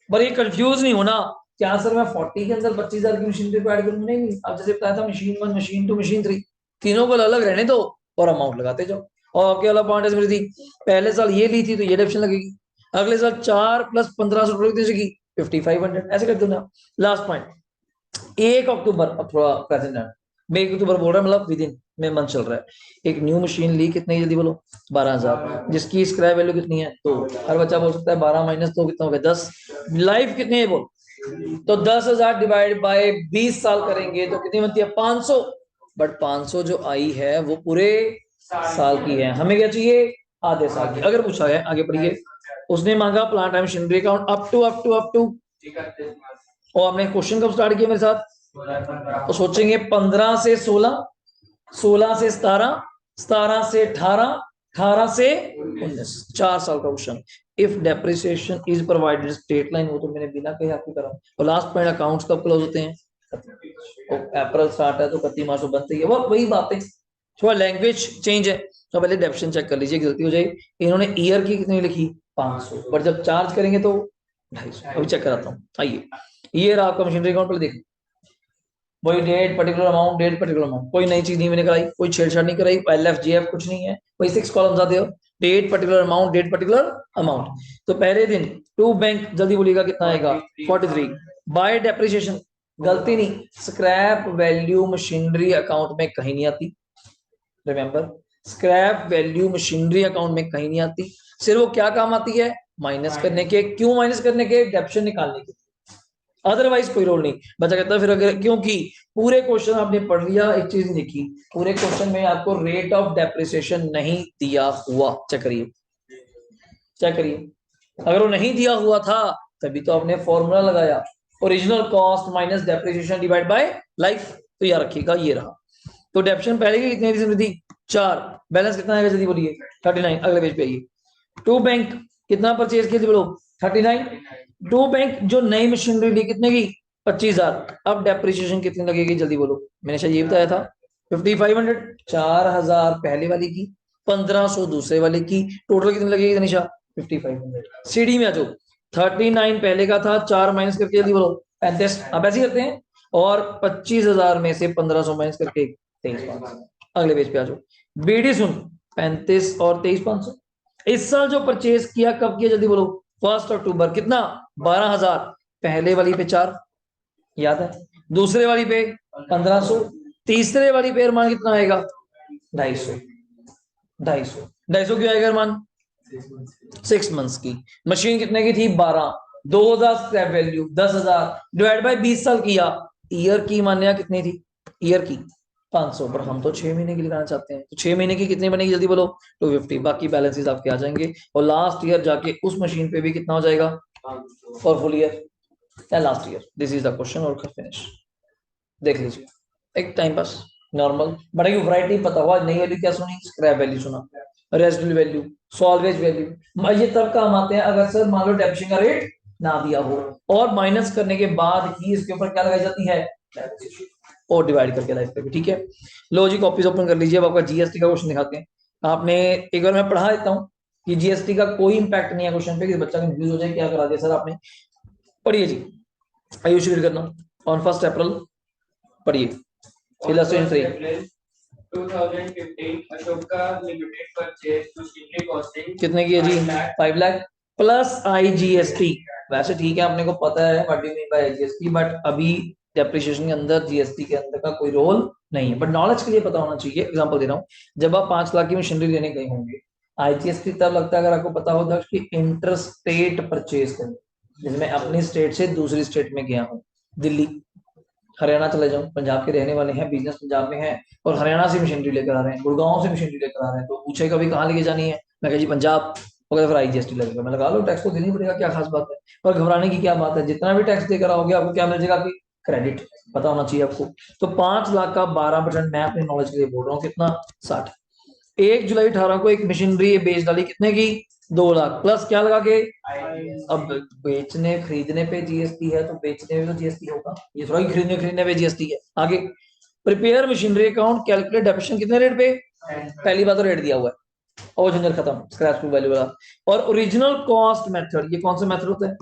पर ये कंफ्यूज नहीं होना, क्या सर मैं 40 के अंदर 25,000 की मशीन को ऐड करूंगा, नहीं, आप जैसे बताया था मशीन 1, मशीन 2, मशीन 3, तीनों को अलग रहने दो और अमाउंट लगाते जाओ। और आपके वाला पॉइंट है थी, पहले साल ये ली थी तो ये डेप्शन लगेगी, अगले साल 4 + 1500 की 5500, ऐसे कर दो ना। लास्ट पॉइंट 1 अक्टूबर, अब थोड़ा प्रेजेंट है, मैं 1 अक्टूबर बोल रहा है, मतलब विद इन में मंथ चल रहा है। एक न्यू मशीन ली, कितनी जल्दी बोलो, 12,000, जिसकी स्क्रैप वैल्यू कितनी है, तो हर बच्चा बोल सकता है 12 माइनस 2 कितना हो गया, 10। लाइफ कितनी है बोल, तो 10,000 डिवाइड बाय 20 साल करेंगे तो कितनी बनती है, 500। बट 500 जो आई है वो पूरे साल की है, हमें क्या चाहिए, आधे साल की। अगर पूछा है, आगे पढ़िए, उसने मांगा plant and machinery account up to, और आपने क्वेश्चन कब स्टार्ट किया मेरे साथ, तो सोचेंगे 15 से 16, 16 से 17, 17 से 18, 18 से 19, 4 साल का question. If depreciation is provided state line, वो तो मैंने बिना कहे आपकी तरह। और लास्ट पॉइंट, अकाउंट्स कब क्लोज होते हैं, अप्रैल स्टार्ट है तो 31 मार्च को बनते ही है, वही बातें, थोड़ा लैंग्वेज चेंज है। तो पहले डेप्शन चेक कर लीजिए, गलती हो जाएगी। इन्होंने ईयर की कितनी लिखी, 500, बट जब चार्ज करेंगे तो 250। अभी चेक कराता हूँ, आइए। ये रहा आपका मशीनरी अकाउंट, पहले देखो, वही date particular amount, date particular amount, कोई नई चीज नहीं मैंने कराई, कोई छेड़छाड़ नहीं कराई, LF GF कुछ नहीं है, वही 6 कॉलम्स आते हो। Date particular amount, date particular amount. तो पहले दिन टू बैंक, जल्दी बोलिएगा कितना आएगा, 43। बाय डेप्रिसिएशन, गलती नहीं, स्क्रैप वैल्यू मशीनरी अकाउंट में कहीं नहीं आती, remember, scrap value machinery account में कहीं नहीं आती। सिर्फ वो क्या काम आती है, माइनस करने के। क्यों माइनस करने के, डेप्शन निकालने के, अदरवाइज कोई रोल नहीं। बच्चा कहता है फिर अगर, क्योंकि पूरे क्वेश्चन आपने पढ़ लिया, एक चीज नहीं देखी, पूरे क्वेश्चन में आपको रेट ऑफ डेप्रिसिएशन नहीं दिया हुआ। चेक करिए, चेक करिए, अगर वो नहीं दिया हुआ था तभी तो आपने फॉर्मूला लगाया, original cost minus depreciation divide by life. तो याद रखिएगा ये रहा। तो डेप्शन पहले की कितनी समृद्धि, 4, बैलेंस कितना आएगा जल्दी बोलिए, 39। अगले पेज पे आइए, टू बैंक कितना परचेज किया बोलो, 39। टू बैंक जो नई मशीनरी ली कितने की, 25,000। अब डेप्रिसिएशन कितनी लगेगी जल्दी बोलो, मैंने शायद ये बताया था 5500। 4,000 पहले वाली की, 1500 दूसरे वाले की, टोटल कितनी लगेगी तनिषा, 5500। सीडी में आ जाओ, 39 पहले का था, 4 माइनस करके जल्दी बोलो 35। आप ऐसे करते हैं, और 25,000 में से 1500 माइनस करके 23,500। अगले पेज पे आ जाओ, बीडी सुन, 35 और 23,500। इस साल जो परचेज किया कब किया जल्दी बोलो, 1 अक्टूबर, कितना, 12,000। पहले वाली पे 4, याद है, दूसरे वाली पे 1500, तीसरे वाली पे अरमान कितना आएगा, 250। 250, 250 क्यों आएगा अरमान, 6 मंथ्स की मशीन कितने की थी, 12, 2,000 स्क्रैप वैल्यू, 10,000 डिवाइड बाय 20 साल किया, ईयर की मान्या कितनी थी, ईयर की 500, पर हम तो 6 महीने की लगाना चाहते हैं, तो 6 महीने की कितनी बनेगी जल्दी बोलो, 250। बाकी बैलेंसेस आपके आ जाएंगे, और लास्ट ईयर जाके उस मशीन पे भी कितना हो जाएगा, और फुल ईयर या last year. This is the question और फिनिश। देख लीजिए, एक टाइम पास नॉर्मल, बड़ा वैरायटी पता हुआ, नई वैल्यू क्या सुनी, स्क्रैप वैल्यू सुना, रेजिडुअल वैल्यू, सॉल्वेज वैल्यू। ये तब काम आते हैं अगर सर मान लो डेप्रिसिएशन का रेट ना दिया हो, और माइनस करने के बाद ही इसके ऊपर क्या लगाई जाती है, और डिवाइड करके लाइफ पे भी। ठीक है, लो जी कॉपीज ओपन कर लीजिए। अब आपका जीएसटी का क्वेश्चन दिखाते हैं। आपने एक बार मैं पढ़ा देता हूँ कि जीएसटी का कोई इंपैक्ट नहीं है क्वेश्चन पे, कि बच्चा कंफ्यूज हो जाए क्या करा दिया सर आपने। पढ़िए जी, आयुष रीड करना, ऑन 1 अप्रैल पढ़िए, illustration 3 2015 Ashoka limited purchase machinery costing कितने की है जी, 5 लाख प्लस आईजीएसटी। वैसे ठीक है, अपने को पता है what do you mean by IGST, but अभी डेप्रिसिएशन के अंदर जीएसटी के अंदर का कोई रोल नहीं है, बट नॉलेज के लिए पता होना चाहिए। एग्जांपल दे रहा हूँ, जब आप 5 लाख की मशीनरी लेने गए होंगे, आईजीएसटी तब लगता है अगर आपको पता होगा कि इंटर स्टेट परचेज करनी, जिसमें अपनी स्टेट से दूसरी स्टेट में गया हूँ, दिल्ली, हरियाणा चले जाऊं, पंजाब के रहने वाले हैं, बिजनेस पंजाब में है, और हरियाणा से मशीनरी लेकर आ रहे हैं, गुड़गांव से मशीनरी लेकर आ रहे हैं, तो पूछेगा भी कहाँ लेके जानी है, मैं कहा जी पंजाब। और फिर आईजीएसटी लगेगा, मैं लगा लो, टैक्स तो देना ही पड़ेगा, क्या खास बात है। पर घबराने की क्या बात है, जितना भी टैक्स देकर आओगे आपको क्या मिल जाएगा, आपकी क्रेडिट, पता होना चाहिए आपको। तो 5 लाख का 12%, मैं अपने नॉलेज के लिए बोल रहा हूँ, कितना, 60। 1 जुलाई 18 को एक मशीनरी बेच डाली, कितने की, 2 लाख, प्लस क्या लगा के, अब बेचने खरीदने पे जीएसटी है, तो बेचने में तो जीएसटी होगा, ये थोड़ा खरीदने पे जीएसटी है। आगे, prepare machinery account, calculate depreciation कितने रेट पे, पहली बार तो रेट दिया हुआ है, और झंझट खत्म, स्क्रैच वैल्यू वाला। और ओरिजिनल कॉस्ट मेथड, ये कौन सा मेथड होता है,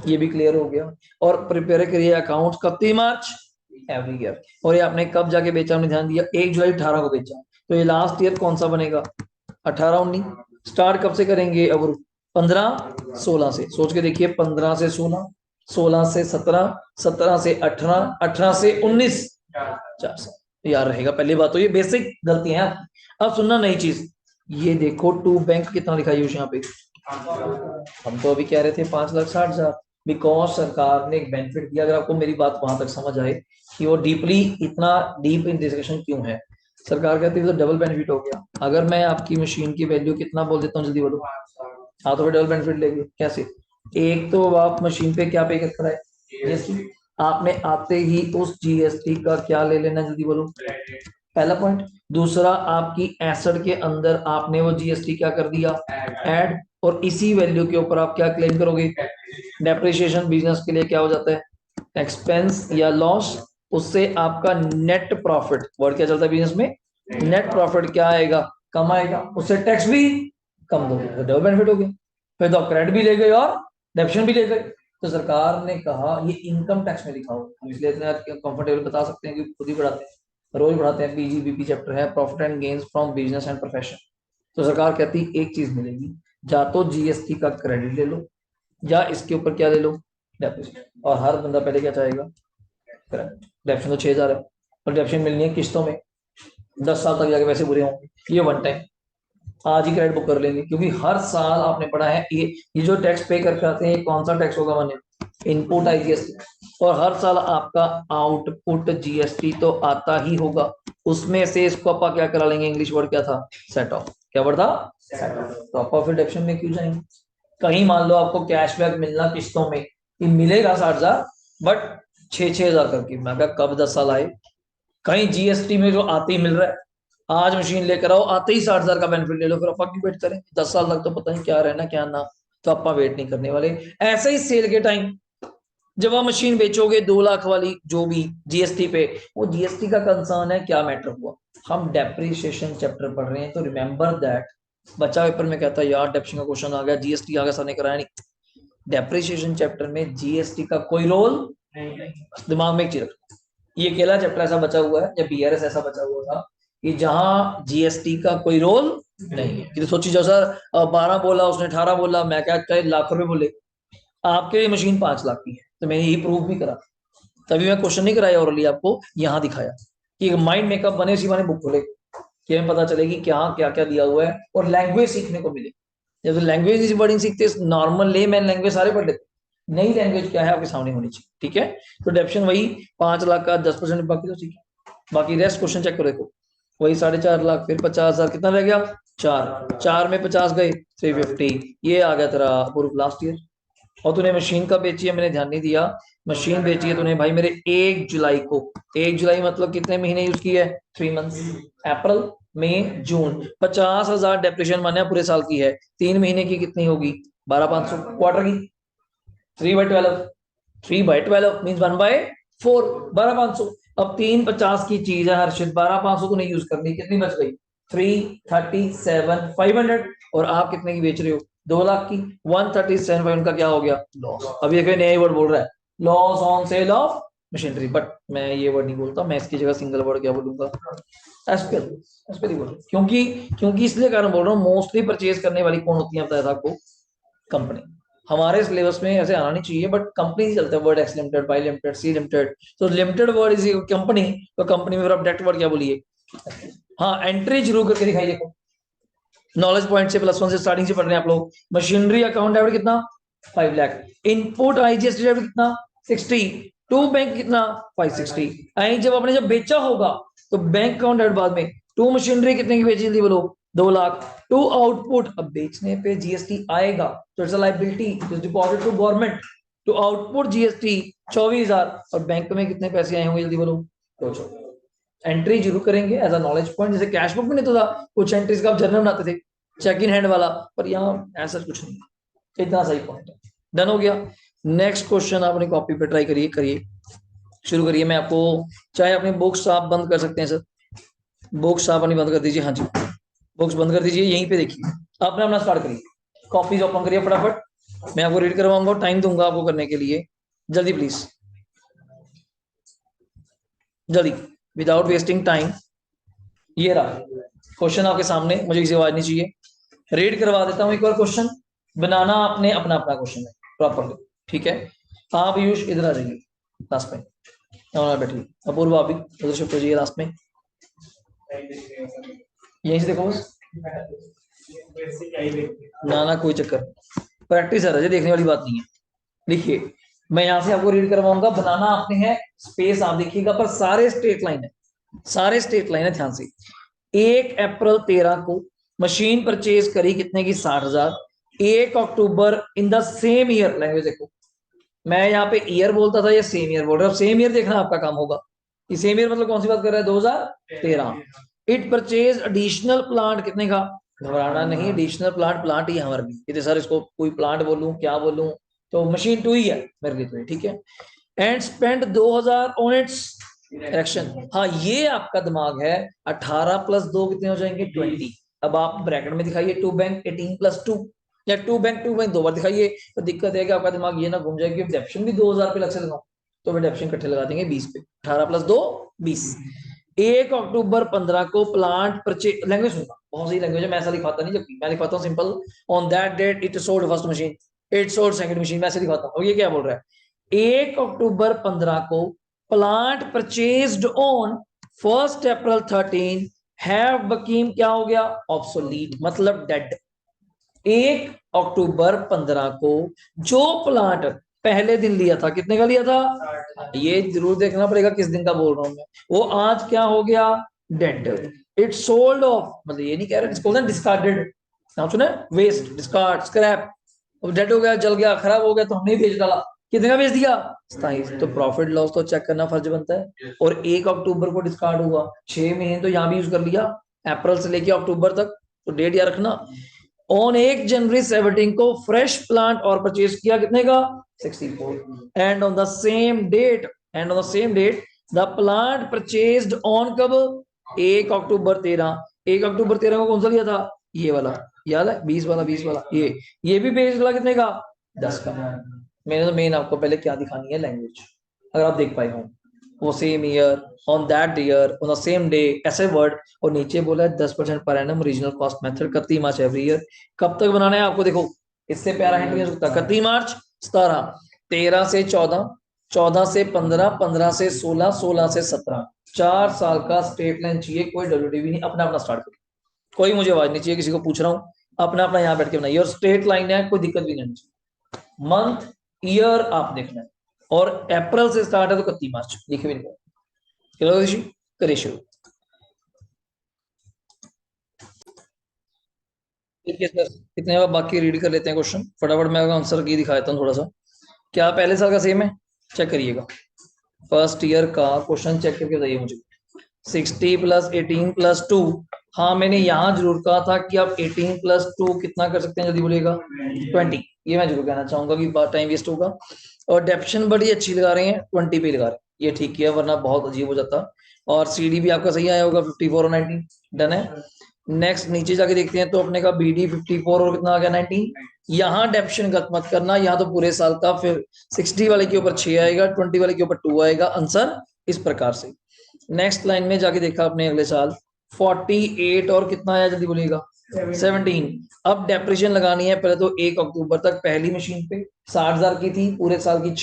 ये भी क्लियर हो गया। और प्रिपेयर करिए अकाउंट कब, 3 मार्च एवरी ईयर। और ये आपने कब जाके बेचा, हमने ध्यान दिया 1 जुलाई 18 को बेचा, तो ये लास्ट ईयर कौन सा बनेगा, 18-19। स्टार्ट कब से करेंगे, अब 15-16 से, सोच के देखिए, 15 से 16, 16 से 17, 17 से 18, 18 से 19, 4 साल यार रहेगा। पहली बात तो ये बेसिक गलती है। अब सुनना नई चीज, ये देखो टू बैंक कितना लिखा है यहाँ पे, हम तो अभी कह रहे थे 5,60,000, बिकॉज सरकार ने एक बेनिफिट दिया। अगर आपको मेरी बात वहां तक समझ आए कि वो डीपली, इतना डीप इन डिस्कशन क्यों है, सरकार कहती है तो डबल बेनिफिट हो गया। अगर मैं आपकी मशीन की वैल्यू कितना बोल देता हूँ जल्दी बोलो, हाँ तो फिर डबल बेनिफिट लेंगे कैसे। एक तो आप मशीन पे क्या पे कर रहा है, जीएसटी, आपने आते ही उस जीएसटी का क्या ले लेना जल्दी बोलो, पहला पॉइंट। दूसरा, आपकी एसेट के अंदर आपने वो जीएसटी क्या कर दिया, ऐड, और इसी वैल्यू के ऊपर आप क्या क्लेम करोगे, डेप्रिसिएशन बिजनेस के लिए क्या हो जाता है, एक्सपेंस या लॉस, उससे आपका नेट प्रॉफिट, वर्ड क्या चलता है बिजनेस में, नेट प्रॉफिट क्या आएगा, कम आएगा, उससे टैक्स भी कम दोगे, तो डबल बेनिफिट हो गया। फिर तो क्रेडिट भी ले गए और डेप्शन भी ले गए। तो सरकार ने कहा ये इनकम टैक्स में लिखा हो, हम इसलिए इतना कंफर्टेबल बता सकते हैं कि खुद ही पढ़ाते हैं, रोज पढ़ाते हैं, पीजीबीपी चैप्टर है, profit and gains from business and profession. तो सरकार कहती है एक चीज मिलेगी, या तो जीएसटी का क्रेडिट ले लो या इसके ऊपर क्या ले लो, डेप्रिसिएशन। और हर बंदा पहले क्या चाहेगा, क्रेडिट। डेप्रिसिएशन तो 6,000 है और डेप्रिसिएशन मिलनी है किस्तों में, 10 साल तक जाके वैसे बुरे होंगे, ये वन टाइम आज ही क्रेडिट बुक कर लेंगे। क्योंकि हर साल आपने पढ़ा है ये जो टैक्स पे करके आते हैं, कौन सा टैक्स होगा, माने इनपुट आईजीएसटी, और हर साल आपका आउटपुट जीएसटी तो आता ही होगा। उसमें से इसको आप क्या करा लेंगे, इंग्लिश वर्ड क्या था, सेट ऑफ। क्या वर्ड था, सेट ऑफ। तो आप फिर डेप्रिसिएशन में क्यों जाएंगे। कहीं मान लो आपको कैशबैक मिलना किस्तों में, कि मिलेगा 60,000 बट 6,000 करके, मैं कहा कब 10 साल आए। कहीं जीएसटी में जो आते ही मिल रहा है, आज मशीन लेकर आओ आते ही 60,000 का बेनिफिट ले लो, फिर आप क्यों वेट करें, 10 साल तक तो पता नहीं क्या रहना क्या ना, तो आप वेट नहीं करने वाले। ऐसे ही सेल के टाइम जब आप मशीन बेचोगे 2 लाख वाली जो भी जीएसटी पे, वो जीएसटी का कंसर्न है, क्या मैटर हुआ। हम डेप्रिसिएशन चैप्टर पढ़ रहे हैं, तो रिमेंबर दैट। बच्चा पेपर में कहता है यार डेप्रिसिएशन का क्वेश्चन आ गया, जीएसटी आ गया, सर ने कराया नहीं। डेप्रिसिएशन चैप्टर में जीएसटी का कोई रोल नहीं, दिमाग में एक चीज रखो, ये अकेला चैप्टर ऐसा बचा हुआ है या बीआरएस ऐसा बचा हुआ था कि जहां जीएसटी का कोई रोल नहीं है। कि सोची जो सर 12 बोला उसने 18 बोला, मैं क्या चाहे लाख रुपए बोले, आपके लिए मशीन 5 लाख की है, तो मैंने यही प्रूफ भी करा। तभी मैं क्वेश्चन नहीं कराया और आपको यहाँ दिखाया कि माइंड मेकअप बने, उसी बने बुक खोले कि हमें पता चलेगी क्या क्या क्या दिया हुआ है और लैंग्वेज सीखने को मिले। जब लैंग्वेज वर्डिंग सीखते, नॉर्मल ले मैन लैंग्वेज सारे पढ़ लेते, नई लैंग्वेज क्या है आपके सामने होनी चाहिए, ठीक है। तो डेप्शन वही 5 लाख का 10%, बाकी तो ठीक है। बाकी रेस्ट क्वेश्चन चेक करो, देखो वही 4.5 लाख, फिर 50,000 कितना रह गया, 4 में 50 गए 350, ये आ गया तेरा पूर्व लास्ट ईयर। और तूने मशीन का बेची है, मैंने ध्यान नहीं दिया, मशीन बेची है तूने भाई मेरे 1 जुलाई को। 1 जुलाई मतलब कितने महीने यूज की है, 3 मंथ्स, अप्रैल मई जून। 50,000 डेप्रिसिएशन माने पूरे साल की है, 3 महीने की कितनी होगी, 12,500। क्वार्टर की 3/12, 3/12 मीन 1/4, 12,500। अब 350 की चीज है हर्षित, 12,500 तो नहीं यूज करनी, कितनी बच गई, 337,500। और आप कितने की बेच रहे हो, 2 लाख की, 137,500 का क्या हो गया, लॉस। अभी एक नया वर्ड बोल रहा है, loss on sale of machinery, but मैं ये वर्ड नहीं बोलता, मैं इसकी जगह सिंगल वर्ड क्या बोलूंगा, एसपीएल। एसपीएल बोल, क्योंकि क्योंकि इसलिए कारण बोल रहा हूँ, मोस्टली परचेज करने वाली कौन होती है बताया था आपको, कंपनी। हमारे सिलेबस में ऐसे आना नहीं चाहिए, बट कंपनी ही चलता है, word X limited, Y limited, C limited. तो लिमिटेड वर्ड इज कंपनी, तो कंपनी में आप डायरेक्ट वर्ड क्या बोलिए। हाँ, एंट्री जरूर करके दिखाई, देखो नॉलेज पॉइंट से +1 से स्टार्टिंग से पढ़ रहे हैं आप लोग। मशीनरी अकाउंट डेबिट कितना, 5 लाख। इनपुट आईजीएसटी डेबिट कितना, 60। टू बैंक कितना, 560। जब आपने जब बेचा होगा तो बैंक अकाउंट डेबिट बाद में। टू मशीनरी कितने की बेची थी बोलो, 2 लाख। टू आउटपुट, अब बेचने पे जीएसटी आएगा तो it's a liability, it is deposit to government. To output GST 24,000, और बैंक में कितने पैसे आए होंगे जल्दी बोलो, 200। एंट्री जरूर करेंगे एज अ नॉलेज पॉइंट, जैसे कैश बुक में नहीं तो था, कुछ एंट्रीज का आप जर्नल बनाते थे चेक इन हैंड वाला, पर यहाँ ऐसा कुछ नहीं, इतना सही पॉइंट है। डन हो गया। नेक्स्ट क्वेश्चन आपने कॉपी पे ट्राई करिए, करिए शुरू करिए। मैं आपको, चाहे अपने बुक्स आप बंद कर सकते हैं सर, बुक्स आप अपनी बंद कर दीजिए, हाँ जी बुक्स बंद कर दीजिए, यहीं पे देखिए, आपने अपना स्टार्ट करिए, कॉपीज ओपन करिए फटाफट, मैं आपको रीड करवाऊंगा, टाइम दूंगा आपको करने के लिए, जल्दी प्लीज जल्दी, विदाउट वेस्टिंग टाइम। ये रहा क्वेश्चन आपके सामने, मुझे किसी आवाज नहीं चाहिए, रीड करवा देता हूं एक बार क्वेश्चन, बनाना आपने अपना अपना क्वेश्चन है प्रॉपरली, ठीक है। आप पीयूष इधर आ जाइए लास्ट में, बैठिए, अपूर्व आप भी उधर शिफ्ट हो जाइए लास्ट में, यहीं से देखो बस, ना ना कोई चक्कर, प्रैक्टिस है, देखने वाली बात नहीं है। देखिए मैं यहां से आपको रीड करवाऊंगा, बनाना आपने है, स्पेस आप देखिएगा, पर सारे स्ट्रेट लाइन है, सारे स्ट्रेट लाइन है, ध्यान से। 1 अप्रैल 13 को मशीन परचेज करी कितने की, 60,000। 1 October in the same year, language देखो, मैं यहाँ पे ईयर बोलता था, ये सेम ईयर बोल रहा है, सेम ईयर देखना आपका काम होगा, कि सेम ईयर मतलब कौन सी बात कर रहा है, 2013। इट परचेज एडिशनल प्लांट कितने का, घबराना नहीं, एडिशनल प्लांट प्लांट ही हमारे भी, सर इसको कोई प्लांट बोलूं क्या बोलूं, तो मशीन 2 ही है मेरे लिए, तो ठीक है। And spend 2,000 on it's erection, हाँ ये आपका दिमाग है, 18 + 2 कितने हो जाएंगे, 20। अब आप ब्रैकेट में दिखाइए, 2 बैंक 18 + 2, या 2 बैंक 2 बार दिखाइए, तो दिक्कत है कि आपका दिमाग ये ना घूम जाए कि डेप्शन भी 2,000 पे लग से लगाओ, तो फिर डेप्शन इकट्ठे लगा देंगे 20 पे, 18 + 2 20। 1 अक्टूबर 15 को प्लांट परचेज, लैंग्वेज सुनना बहुत सही लैंग्वेज है, मैं ऐसा लिखवाता नहीं, जबकि मैं लिखवाता हूँ simple, on that date it sold first machine, it sold second machine, मैं ऐसे लिखवाता हूँ। और ये क्या बोल रहा है, 1 अक्टूबर 15 को plant purchased on 1 April 13 have Bankim क्या हो गया, ऑब्सोलीट, मतलब डेड। 1 अक्टूबर 15 को जो प्लांट पहले दिन लिया था, कितने का लिया था, ये जरूर देखना पड़ेगा किस दिन का बोल रहा हूं मैं, वो आज क्या हो गया, डेड। इट सोल्ड ऑफ, मतलब ये नहीं कह रहे, इसको डिस्कार्डेड, नाम सुना, वेस्ट, डिस्कार्ड, स्क्रैप, डेड हो गया, जल गया, खराब हो गया, तो हमने बेच डाला, कितने का बेच दिया, 27। तो प्रॉफिट लॉस तो चेक करना फर्ज बनता है। और 1 अक्टूबर को डिस्कार्ड हुआ, 6 महीने तो यहाँ भी यूज कर लिया, अप्रैल से लेके अक्टूबर तक, तो डेट याद रखना। ऑन 1 जनवरी 17 को फ्रेश प्लांट और परचेज किया, कितने का, 64। And on the same date, the plant purchased on कब, 1 अक्टूबर 13, 1 अक्टूबर 13 को कौन सा लिया था, ये वाला, याद है, 20 वाला, 20 वाला, ये भी बेच डाला, कितने का, 10 का। मैंने तो मेन आपको पहले क्या दिखानी है, लैंग्वेज, अगर आप देख पाए हो, वो same year, on that year, on the same day, ऐसे वर्ड। और नीचे बोला है 10% per annum regional cost method, 31 मार्च एवरी ईयर। कब तक बनाना है आपको, देखो इससे प्यारा हिंट नहीं हो सकता, 31 मार्च 17, 13 से 14, 14 से 15, 15 से 16, 16 से 17, 4 साल का स्टेट लाइन चाहिए, कोई डब्ल्यूडीबी नहीं, अपना अपना स्टार्ट करो, कोई मुझे आवाज नहीं चाहिए, किसी को पूछ रहा हूँ, अपना अपना यहाँ बैठ के बनाइए, और स्ट्रेट लाइन है, कोई दिक्कत भी नहीं चाहिए, मंथ ईयर आप देखना है, और अप्रैल से स्टार्ट है तो 31 मार्च, लिखे भी नहीं, करिए शुरू। देखिए सर कितने बार बाकी रीड कर लेते हैं क्वेश्चन फटाफट, मैं आंसर की दिखा देता हूँ थोड़ा सा, क्या पहले साल का सेम है, चेक करिएगा, फर्स्ट ईयर का क्वेश्चन चेक करके बताइए मुझे। 60 प्लस 18 प्लस 2, हाँ मैंने यहाँ जरूर कहा था कि आप 18 प्लस 2 कितना कर सकते हैं, जल्दी बोलिएगा, 20, ये मैं जरूर कहना चाहूंगा कि टाइम वेस्ट होगा। और डेप्शन बड़ी अच्छी लगा रहे हैं, 20 पे लगा रहे हैं, ये ठीक है, वरना बहुत अजीब हो जाता। और सीडी भी आपका सही आया होगा, 54 और 19, डन है। नेक्स्ट नीचे जाके देखते हैं, तो अपने का बीडी 54 और कितना आ गया, 19। यहाँ डेप्शन गलत मत करना, यहाँ तो पूरे साल का, फिर 60 वाले के ऊपर 6 आएगा, 20 वाले के ऊपर 2 आएगा, आंसर इस प्रकार से। नेक्स्ट लाइन में जाके देखा अपने अगले साल 48 और कितना आया, जल्दी बोलिएगा, 17। अब डेप्रिशिएशन लगानी है, पहले तो 1 अक्टूबर तक पहली मशीन पे 60,000 की थी, पूरे साल की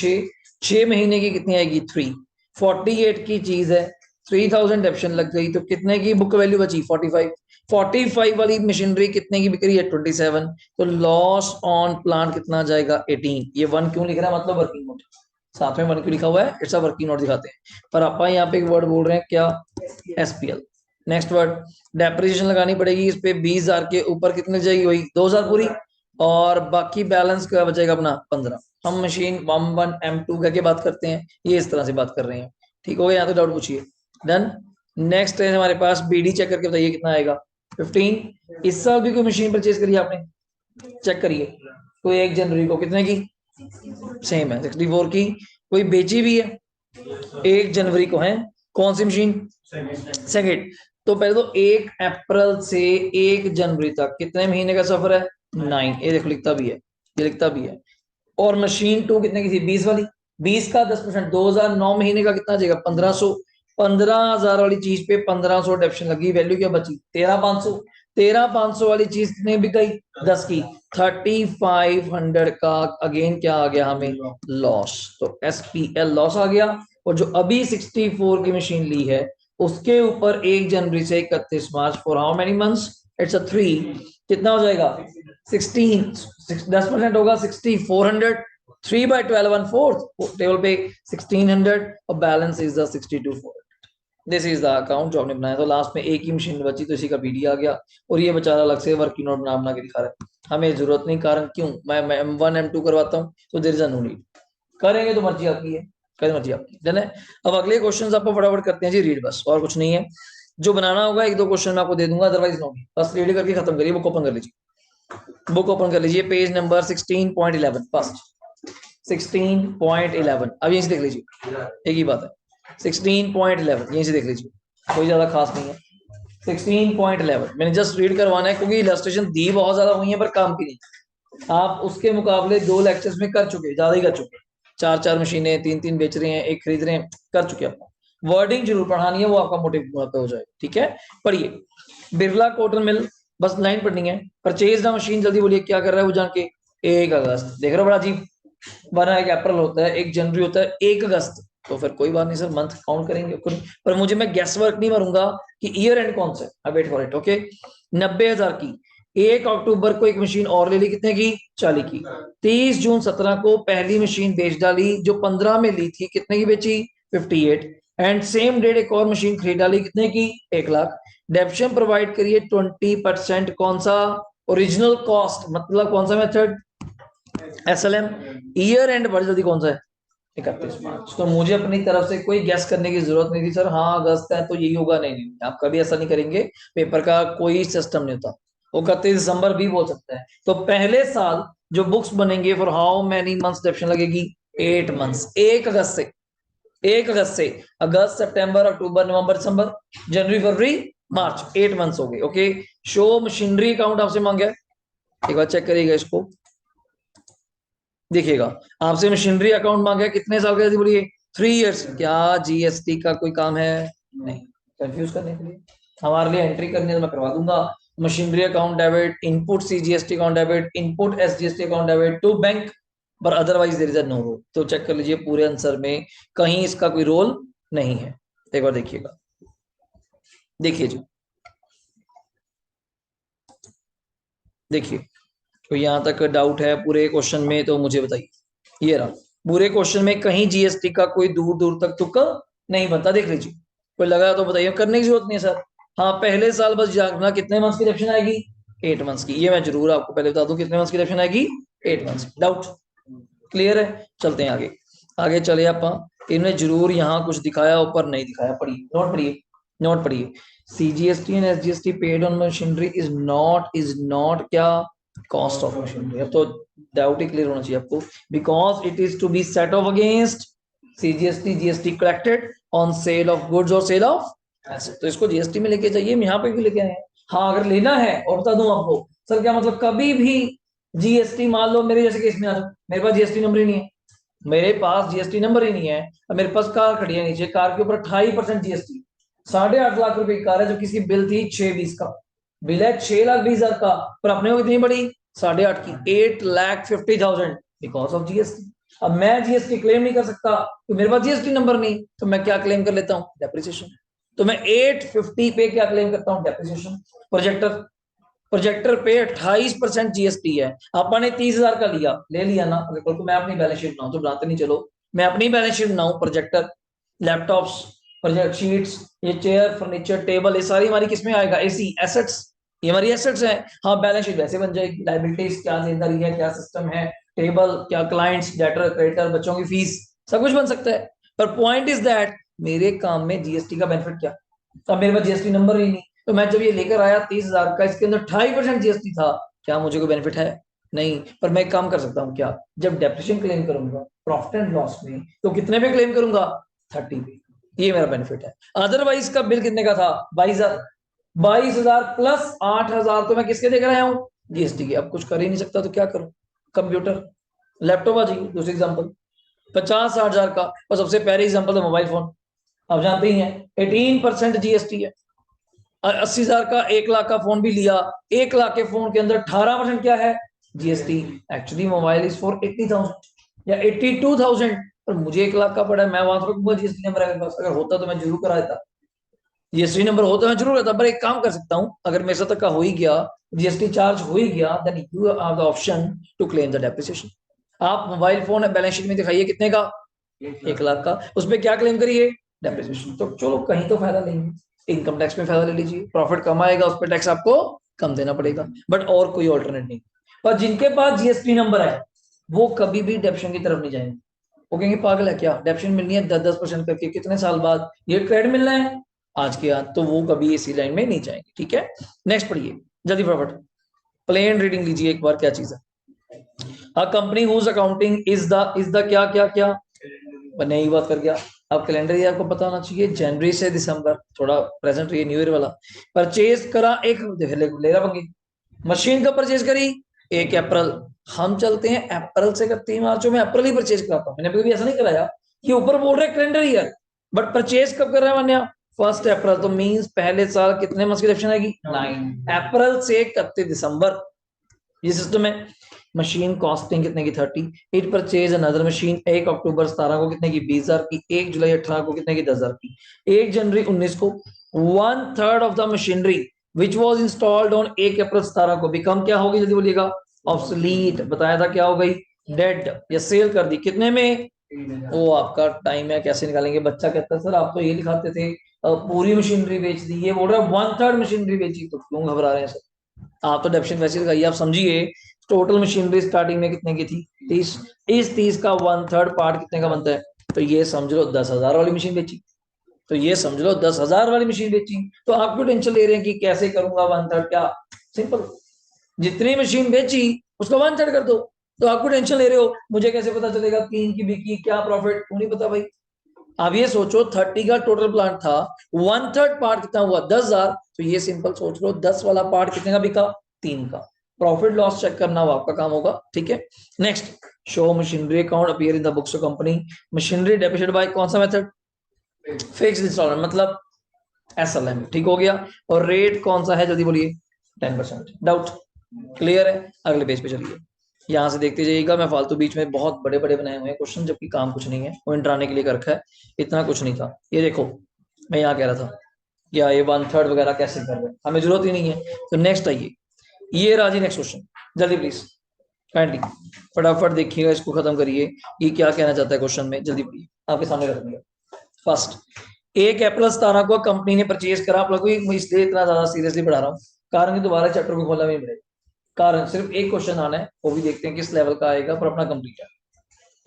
6 महीने की कितनी आएगी, 3। 48 की चीज है, 3000 डेप्शन लग गई, तो कितने की बुक वैल्यू बची, 45। 45 वाली मशीनरी कितने की बिक रही है, 27। तो लॉस ऑन प्लांट कितना जाएगा, 18। ये 1 क्यों लिख रहा है, मतलब वर्किंग नोट, साथ में 1 क्यों लिखा हुआ है, इट्स अ वर्किंग नोट दिखाते हैं। पर आप यहाँ पे एक वर्ड बोल रहे हैं क्या, एसपीएल। नेक्स्ट वर्ड, डेप्रिसिएशन लगानी पड़ेगी इस पे, 20,000 के ऊपर कितने जाएगी, वही 2,000 पूरी, और बाकी बैलेंस क्या बचेगा अपना, 15। हम मशीन M1 M2 करके बात करते हैं, ये इस तरह से बात कर रहे हैं, ठीक हो गया, यहाँ तो डाउट पूछिए, डन। नेक्स्ट है हमारे पास बीडी, चेक करके बताइए कितना आएगा, 15। इस साल भी कोई मशीन परचेज करी आपने, चेक करिए, कोई 1 जनवरी को कितने की, सेम है, 64 की। कोई बेची भी है 1 जनवरी को, है कौन सी मशीन, सेकंड। तो पहले तो 1 अप्रैल से 1 जनवरी तक कितने महीने का सफर है, 9, ये देखो लिखता भी है, ये लिखता भी है। और मशीन 2 कितने की थी, 20 वाली, 20 का 10%, 2009 महीने का कितना जाएगा, 1500। 15,000 वाली चीज पे 1500 डेप्शन लगी, वैल्यू क्या बची, 13,500। 13,500 वाली चीज कितने बिक गई, 10 की, 3,500 का अगेन क्या आ गया हमें, लॉस। तो एसपीएल लॉस आ गया। और जो अभी 64 की मशीन ली है, उसके ऊपर 1 जनवरी से 31 मार्च, for how many months, it's a 3, कितना हो जाएगा, 16, 10% होगा, 6400, 3/12 1/4 टेबल पे 1600, और balance is the 62,400। This is the account जो हमने बनाया। तो लास्ट में एक ही मशीन बची, तो इसी का बीडी आ गया, और ये बेचारा अलग से वर्किंग नोट बना के दिखा रहा है, हमें जरूरत नहीं, कारण क्यों, मैं M1 M2 करवाता हूँ, तो देयर इज नो नीड, करेंगे तो मर्जी आपकी है, करें मर्जी आपकी, डन है। अब अगले क्वेश्चन आपको फटाफट करते हैं जी, रीड, बस और कुछ नहीं है, जो बनाना होगा 1-2 क्वेश्चन मैं आपको दे दूंगा, अदरवाइज नो, बस रीड करके खत्म करिए, बुक ओपन कर लीजिए, बुक ओपन कर लीजिए, पेज नंबर 16.11, फर्स्ट 16.11, अब यहीं से देख लीजिए, एक ही बात है, 16.11 यहीं से देख लीजिए, कोई ज्यादा खास नहीं है। 16.11 मैंने जस्ट रीड करवाना है, क्योंकि इलस्ट्रेशन दी बहुत ज्यादा हुई है पर काम की नहीं, आप उसके मुकाबले 2 लेक्चर्स में कर चुके, ज्यादा ही कर चुके, 4-4 मशीनें, 3-3 बेच रहे हैं, 1 खरीद रहे हैं, कर चुके आप। वर्डिंग जरूर पढ़ानी है, वो आपका मोटिव हो जाएगा, ठीक है। पढ़िए, बिरला कॉटन मिल, बस लाइन पढ़नी है। परचेज द मशीन, जल्दी बोलिए क्या कर रहा है वो जान के। 1 अगस्त, देख रहे हो बड़ा अजीब बना, 1 अप्रैल होता है, 1 जनवरी होता है, 1 अगस्त, तो फिर कोई बात नहीं सर, मंथ काउंट करेंगे पर मुझे, मैं गैस वर्क नहीं मारूंगा कि ईयर एंड कौन सा है। Wait for it, okay. 90,000 की। 1 अक्टूबर को एक मशीन और ले ली, कितने की? 40 की। 30 जून 17 को पहली मशीन बेच डाली, जो 15 में ली थी, कितने की बेची? 58। एंड सेम डेट एक और मशीन खरीद डाली, कितने की? 1 लाख। डेप्शन प्रोवाइड करिए 20%, कौन सा? ओरिजिनल कॉस्ट, मतलब कौन सा मेथड? एसएलएम। ईयर एंड बढ़ जल्दी कौन सा है? 31 मार्च। तो मुझे अपनी तरफ से कोई गैस करने की जरूरत नहीं थी सर, हाँ अगस्त है तो यही होगा, नहीं नहीं, आप कभी ऐसा नहीं करेंगे, पेपर का कोई सिस्टम नहीं होता। वो 31 दिसंबर भी बोल सकता है। तो पहले साल जो बुक्स बनेंगे, फॉर हाउ मेनी मंथ्स डेप्शन लगेगी? 8 मंथ्स। 1 अगस्त से, 1 अगस्त से अगस्त, सितंबर, अक्टूबर, नवंबर, दिसंबर, जनवरी, फरवरी, मार्च, 8 मंथ्स हो गए, ओके। शो मशीनरी अकाउंट आपसे मांगा, एक बार चेक करिएगा इसको, देखिएगा। आपसे मशीनरी अकाउंट मांगा, कितने साल का? बोलिए 3 इयर्स। क्या जीएसटी का कोई काम है? नहीं। कंफ्यूज करने के लिए, हमारे लिए एंट्री करने तो मैं करवा दूंगा। Machinery account debit, input CGST account debit, input SGST account debit to bank, पर otherwise there is a no role. तो चेक कर लीजिए पूरे आंसर में कहीं इसका कोई रोल नहीं है। एक बार देखिएगा, देखिए जी, देखिए, तो यहां तक डाउट है पूरे क्वेश्चन में तो मुझे बताइए। ये रहा, पूरे क्वेश्चन में कहीं जीएसटी का कोई दूर दूर तक तुक्का नहीं बनता, देख लीजिए। कोई लगा तो बताइए, करने की जरूरत नहीं है सर। हाँ, पहले साल बस जानना कितने मंथ्स की डिडक्शन आएगी? 8 मंथ्स की। ये मैं जरूर आपको पहले बता दूं, कितने मंथ्स की डिडक्शन आएगी? 8 मंथ्स। डाउट क्लियर है? चलते हैं आगे। आगे चले आप, इन्हें जरूर यहाँ कुछ दिखाया, ऊपर नहीं दिखाया, पढ़िए, नोट पढ़िए, नोट पढ़िए। CGST and SGST paid on machinery is not क्या? Cost of machinery. अब तो डाउट ही क्लियर होना चाहिए आपको, because it is to be set off against CGST GST collected on sale of goods और सेल ऑफ एसेट। तो इसको जीएसटी में लेके जाइए, हम यहाँ पे भी लेके आए हैं। हाँ, अगर लेना है, और बता दूं आपको सर, क्या मतलब, कभी भी जीएसटी, मान लो मेरे जैसे केस में आ जाओ, मेरे पास जीएसटी नंबर ही नहीं है, मेरे पास जीएसटी नंबर ही नहीं है, अब मेरे पास कार खड़ी है नीचे, कार के ऊपर 28% जीएसटी, 8.5 लाख रुपए की कार है, जो किसी बिल थी 620 का, बिल है 6,20,000 का, पर अपने को कितनी बड़ी? 8.5 की, 8,50,000 बिकॉज ऑफ जीएसटी। अब मैं जीएसटी क्लेम नहीं कर सकता तो मेरे पास जीएसटी नंबर नहीं, तो मैं क्या क्लेम कर लेता हूँ? डेप्रिसिएशन। तो मैं 850 पे क्या क्लेम करता हूँ? डेप्रिसिएशन। प्रोजेक्टर, प्रोजेक्टर पे 28% जीएसटी है, आपने 30,000 का लिया, ले लिया ना। अगर कल को मैं अपनी बैलेंस शीट बनाऊं, तो बनाते नहीं, चलो मैं अपनी बैलेंस शीट बनाऊं, प्रोजेक्टर, लैपटॉप्स, प्रोजेक्ट शीट्स, ये चेयर, फर्नीचर, टेबल, ये सारी हमारी किसमें आएगा? एसी, एसेट्स, ये हमारी एसेट्स हैं। हाँ, बैलेंस शीट वैसे बन जाएगी, लायबिलिटीज क्या देनदारी है, क्या सिस्टम है, टेबल क्या, क्लाइंट्स, डेटर, क्रेडिटर, बच्चों की फीस, सब कुछ बन सकता है। पर पॉइंट इज दैट, मेरे काम में जीएसटी का बेनिफिट क्या? अब मेरे पास जीएसटी नंबर ही नहीं, तो मैं जब ये लेकर आया 30,000 का, इसके अंदर 28% जीएसटी था, क्या मुझे कोई बेनिफिट है? नहीं। पर मैं एक काम कर सकता हूँ क्या, जब डेप्रिसिएशन क्लेम करूंगा प्रॉफिट एंड लॉस में, तो कितने पे क्लेम करूंगा? 30 पे। ये मेरा बेनिफिट है। अदरवाइज का बिल कितने का था? 22,000, 22,000 प्लस 8,000 तो मैं किसके देकर आया हूँ? जीएसटी के। अब कुछ कर ही नहीं सकता तो क्या करूं? कंप्यूटर, लैपटॉप आ जाइए, दूसरी एग्जाम्पल, 50-60,000 का, और सबसे पहले एग्जाम्पल है मोबाइल फोन, आप जानते ही हैं 18% जीएसटी है। 80,000 का, 1 लाख का फोन भी लिया, 1 लाख के फोन के अंदर 18% क्या है? GST. Actually mobile is for 80,000 या 82,000, पर मुझे 1 लाख का पड़ा है, मैं वहां रखूंगा जीएसटी नंबर अगर पास, अगर होता तो मैं जरूर करा देता, जीएसटी नंबर होता मैं जरूर रहता। पर एक काम कर सकता हूं, अगर मेरे तक का हो ही गया, जीएसटी चार्ज हो ही गया, then you have the option to claim the depreciation. आप मोबाइल फोन बैलेंस शीट में दिखाइए कितने का? 1 लाख का, उसमें क्या क्लेम करिए? डेप्रिसिएशन। तो चलो कहीं तो फायदा लेंगे, इनकम टैक्स में फायदा ले लीजिए, प्रॉफिट कम आएगा, उस पर टैक्स आपको कम देना पड़ेगा, बट और कोई ऑल्टरनेट नहीं। पर जिनके पास जीएसटी नंबर है, वो कभी भी डेप्शन की तरफ नहीं जाएंगे, वो कहेंगे पागल है क्या, डेप्शन मिलनी है 10-10% करके, कितने साल बाद ये क्रेडिट मिलना है आज के आज, तो वो कभी इसी लाइन में नहीं जाएंगे, ठीक है। नेक्स्ट पढ़िए जल्दी फटाफट, प्लेन रीडिंग लीजिए एक बार, क्या चीज है? A company whose accounting is the क्या क्या क्या, नई बात कर गया। अब कैलेंडर ईयर आपको पता होना चाहिए, जनवरी से दिसंबर, थोड़ा प्रेजेंट ये न्यू ईयर वाला। परचेज करा एक, ले रहा बंगी, मशीन कब परचेज करी? 1 अप्रैल। हम चलते हैं अप्रैल से 31 मार्च में, अप्रैल ही परचेज कराता हूं, मैंने कभी ऐसा नहीं कराया कि ऊपर बोल रहे कैलेंडर ईयर, बट परचेज कब कर रहा है मान्या? 1 अप्रैल, तो मींस पहले साल कितने मंथ की डेप्रिसिएशन आएगी? 9 अप्रैल से 31 दिसंबर। ये सिस्टम है। मशीन कॉस्टिंग कितने की? 30। इट परचेज अनदर मशीन 1 अक्टूबर 17 को कितने की? 20,000 की। 1 जुलाई 18 को कितने की? 10,000 की। 1 जनवरी 19 को 1/3 of the machinery which was installed on 1 April 17 को बिकम क्या होगी? जल्दी बोलिएगा। ऑब्सोलीट। बताया था क्या हो गई? डेड या सेल कर दी। कितने में? वो आपका टाइम है, कैसे निकालेंगे? बच्चा कहता है सर आप तो ये लिखाते थे पूरी मशीनरी बेच दी, ये बोल रहा है 1/3 मशीनरी बेची, तो क्यों घबरा रहे हैं सर? आप तो डेप्शन वैसे लगाइए। आप समझिए टोटल मशीनरी स्टार्टिंग में कितने की थी? 30। इस 30 का 1/3 पार्ट कितने का बनता है? तो ये समझ लो 10,000 वाली मशीन बेची। तो ये समझ लो 10,000 वाली मशीन बेची। तो आप क्यों टेंशन ले रहे हैं कि कैसे करूंगा 1/3? क्या सिंपल, जितनी मशीन बेची उसका 1/3 कर दो। तो आपको टेंशन ले रहे हो मुझे कैसे पता चलेगा 3 की बिकी क्या प्रॉफिट? क्यों नहीं पता भाई? आप ये सोचो 30 का टोटल प्लांट था, 1/3 पार्ट कितना हुआ? 10,000। तो ये सिंपल सोच लो 10 वाला पार्ट कितने का बिका? 3 का। प्रॉफिट लॉस चेक करना वो आपका काम होगा, ठीक है। Next, show machinery account appear in the books of company. Machinery depreciated by कौन सा मेथड? फिक्स्ड इंस्टॉलमेंट, मतलब एसएलएम, ठीक हो गया। और रेट कौन सा है? जल्दी बोलिए। 10%। डाउट क्लियर है? अगले पेज पे चलिए, यहां से देखते जाइएगा। मैं फालतू बीच में बहुत बड़े बड़े बनाए हुए हैं क्वेश्चन, जबकि काम कुछ नहीं है, वो इंटराने के लिए कर रखा है, इतना कुछ नहीं था। ये देखो मैं यहाँ कह रहा था क्या ये 1/3 वगैरह कैसे कर रहे हैं, हमें जरूरत ही नहीं है। तो नेक्स्ट आइए, ये राजी नेक्स्ट क्वेश्चन, जल्दी प्लीज काइंडली फटाफट देखिएगा, इसको खत्म करिए। ये क्या कहना चाहता है क्वेश्चन में? जल्दी प्लीज आपके सामने रख दिया। फर्स्ट, 1 अप्रैल 17 को कंपनी ने परचेज करा। आप लोगों को मैं इसलिए इतना ज्यादा सीरियसली पढ़ा रहा हूँ कारण कि दोबारा चैप्टर को खोलना भी नहीं पड़ेगा। कारण सिर्फ एक क्वेश्चन आना है, वो भी देखते हैं किस लेवल का आएगा, पर अपना कंप्लीट है।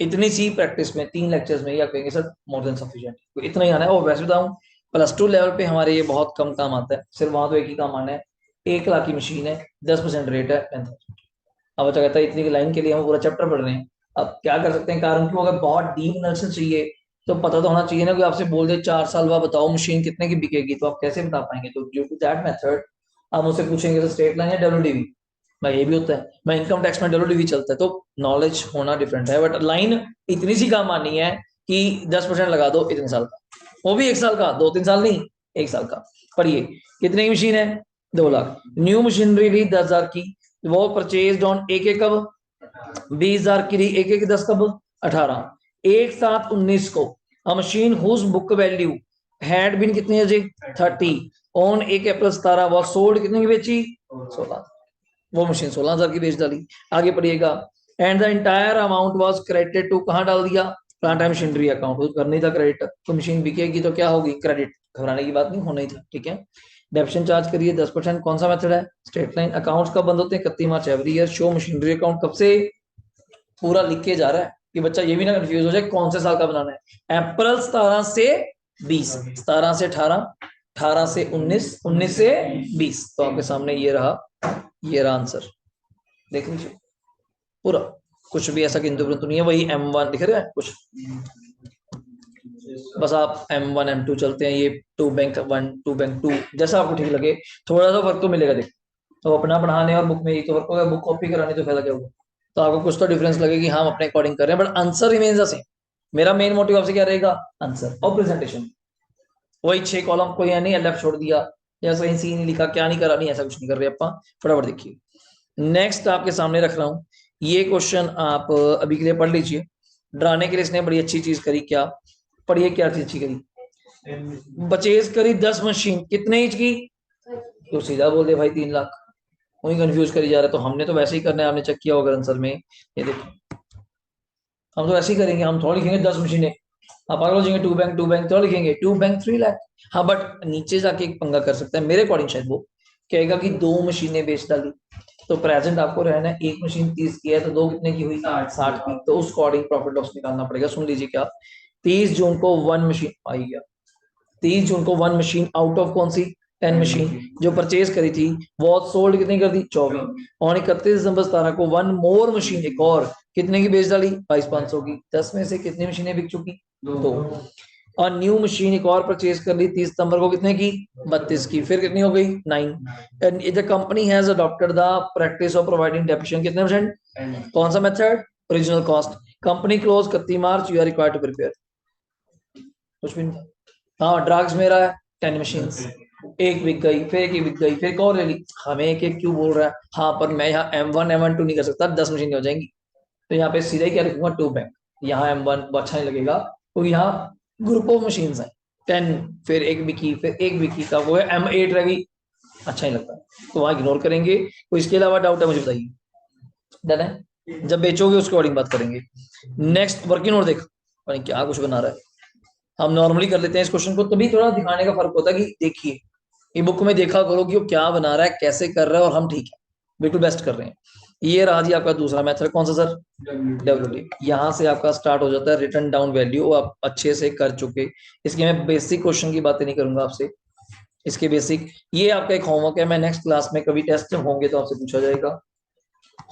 इतनी सी प्रैक्टिस में 3 लेक्चर्स में या कहेंगे सर मोर देन सफिशिएंट, तो इतना ही आना है। और वैसे बताऊं +2 लेवल पे हमारे ये बहुत कम काम आता है, सिर्फ वहां तो एक ही काम आना है। 1 लाख की मशीन है, 10% रेट है 10,000। अब बच्चा कहता है इतनी लाइन के लिए हम पूरा चैप्टर पढ़ रहे हैं। अब क्या कर सकते हैं, कारण कि अगर बहुत डीप एनालिसिस चाहिए तो पता तो होना चाहिए ना। कोई आपसे बोल दे 4 साल बाद बताओ मशीन कितने की बिकेगी, तो आप कैसे बता पाएंगे? तो ड्यू टू दैट मेथड आप मुझसे पूछेंगे तो स्ट्रेट लाइन या डब्ल्यूडीवी, मैं ये भी होता है, मैं इनकम टैक्स में डब्ल्यूडीवी चलता है, तो नॉलेज होना डिफरेंट है। बट लाइन इतनी सी काम आनी है कि 10% लगा दो इतने साल का, वो भी 1 साल का, 2-3 साल नहीं, 1 साल का। पर ये कितने की मशीन है? 2 लाख। न्यू मशीनरी ली 10,000 की, वो परचेज ऑन 1 कब? 20,000 की ली, 1 10 कब? 18। 1/7/19 को a machine whose book value had been कितनी है जी? 30 ऑन 1 अप्रैल 17 वॉज सोल्ड कितने की बेची? 16। वो मशीन 16,000 की बेच डाली। आगे पढ़िएगा, and the entire amount was credited to, कहां डाल दिया? Plant and machinery account. करना ही था क्रेडिट, तो मशीन बिकेगी तो क्या होगी? क्रेडिट। घबराने की बात नहीं, होना ही था, ठीक है। डेप्शन चार्ज करिए 10%। कौन सा मेथड है? Straight line. अकाउंट्स कब बंद होते हैं? 31 मार्च every year. Show machinery account कब से? पूरा लिख के जा रहा है कि बच्चा ये भी ना कंफ्यूज हो जाए कौन से साल का बनाना है। अप्रैल 17 से 20, 17 से 18, 18 से 19, 19 से 20। तो आपके सामने ये रहा आंसर, देख लीजिए पूरा। कुछ भी ऐसा किंतु परंतु नहीं है, वही M1 दिख रहा है कुछ, बस आप M1 M2 चलते हैं। ये 2 बैंक 1 2 बैंक 2 जैसा आपको ठीक लगे, थोड़ा सा फर्क तो मिलेगा। देख, तो अपना पढ़ाने और बुक में यही तो फर्क होगा, बुक कॉपी कराने तो फायदा क्या होगा? तो आपको कुछ तो डिफरेंस लगेगी, हाँ हम अपने अकॉर्डिंग कर रहे हैं, but answer remains the same. मेरा मेन मोटिव आपसे क्या रहेगा? आंसर और प्रेजेंटेशन। वही 6 कॉलम, कोई है नहीं लेफ्ट छोड़ दिया या कहीं सी नहीं लिखा, क्या नहीं करा, नहीं ऐसा कुछ नहीं कर रहे अपन। फटाफट देखिए, नेक्स्ट आपके सामने रख रहा हूं ये क्वेश्चन, आप अभी के लिए पढ़ लीजिए। डराने के लिए इसने बड़ी अच्छी चीज करी, क्या पढ़िए, क्या चीज अच्छी करी? परचेज करी 10 मशीन, कितने इंच की? तो सीधा बोल दे भाई 3 लाख। वही कंफ्यूज करी जा रहा है, तो हमने तो वैसे ही करना है, आपने चेक किया होगा आंसर में। ये देखिए हम तो ऐसे ही करेंगे, हम थोड़ा लिखेंगे 10 मशीनें। आप आगे लिखेंगे 2 बैंक तो लिखेंगे 2 बैंक 3 लाख। हाँ बट नीचे जाके एक पंगा कर सकता है मेरे अकॉर्डिंग, शायद वो कहेगा कि 2 मशीनें बेच डाली, तो प्रेजेंट आपको रहना है 1 मशीन 30 की है, तो 2 कितने की हुई? 60 की। तो उस अकॉर्डिंग प्रॉफिट लॉस निकालना पड़ेगा। सुन लीजिए क्या, 30 जून को 1 मशीन आई गया, 30 जून को 1 मशीन आउट ऑफ कौन सी? 10 मशीन जो परचेज करी थी वो सोल्ड कितनी कर दी? 24। और 31 दिसंबर 17 को 1 मोर मशीन, एक और कितने की बेच डाली? 22,500 की। 10 में से कितनी मशीनें बिक चुकी? 2। और न्यू मशीन एक और परचेज कर ली 30 सितंबर को, कितने की? 32 की। फिर कितनी हो गई? 9। And the company has adopted the practice of providing depreciation कितने परसेंट? कौन सा method? Original cost. Company close 31 March, you are required to prepare. कुछ भी नहीं था। हाँ ड्रग्स मेरा है 10 मशीन्स, एक बिक गई, फिर एक बिक गई, फिर एक और ले ली, हमें एक एक क्यों बोल रहा है? हाँ पर मैं यहाँ M1 M1 2 नहीं कर सकता, 10 मशीन हो जाएंगी, तो यहाँ पे सीधा ही क्या लिखूंगा 2 बैंक। यहाँ M1 अच्छा नहीं लगेगा, तो यहाँ ग्रुप ऑफ मशीन्स है 10, फिर एक बिकी, फिर एक बिकी का वो है M8 रह गई, अच्छा नहीं लगता, तो वहां इग्नोर करेंगे। तो इसके अलावा डाउट है मुझे बताइए? डन है, जब बेचोगे उसके अकॉर्डिंग बात करेंगे। नेक्स्ट वर्किंग नोट देख, पता नहीं क्या कुछ बना रहा है। हम नॉर्मली कर लेते हैं इस क्वेश्चन को, तभी थोड़ा दिखाने का फर्क होता है कि देखिए ये बुक में देखा करो कि वो क्या बना रहा है, कैसे कर रहा है, और हम ठीक है बिल्कुल बेस्ट कर रहे हैं। ये रहा जी आपका दूसरा मेथड, कौन सा सर? WD। यहाँ से आपका स्टार्ट हो जाता है रिटर्न डाउन वैल्यू, आप अच्छे से कर चुके। इसकी मैं बेसिक क्वेश्चन की बातें नहीं करूंगा आपसे, इसके बेसिक, ये आपका एक होमवर्क है, मैं नेक्स्ट क्लास में कभी टेस्ट होंगे तो आपसे पूछा जाएगा,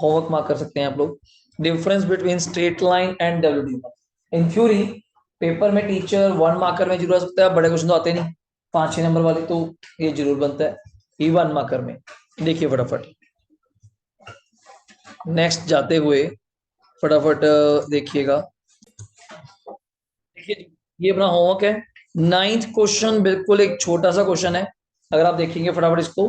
होमवर्क मार्क कर सकते हैं आप लोग। Difference between straight line and WD। In theory paper में टीचर 1 मार्कर में जरूर आ सकता है, बड़े क्वेश्चन तो आते नहीं 5-6 नंबर वाले, तो ये जरूर बनता है ये 1 मार्कर में। देखिए फटाफट नेक्स्ट जाते हुए फटाफट देखिएगा। देखिए ये अपना होमवर्क है, 9th क्वेश्चन बिल्कुल एक छोटा सा क्वेश्चन है, अगर आप देखेंगे फटाफट इसको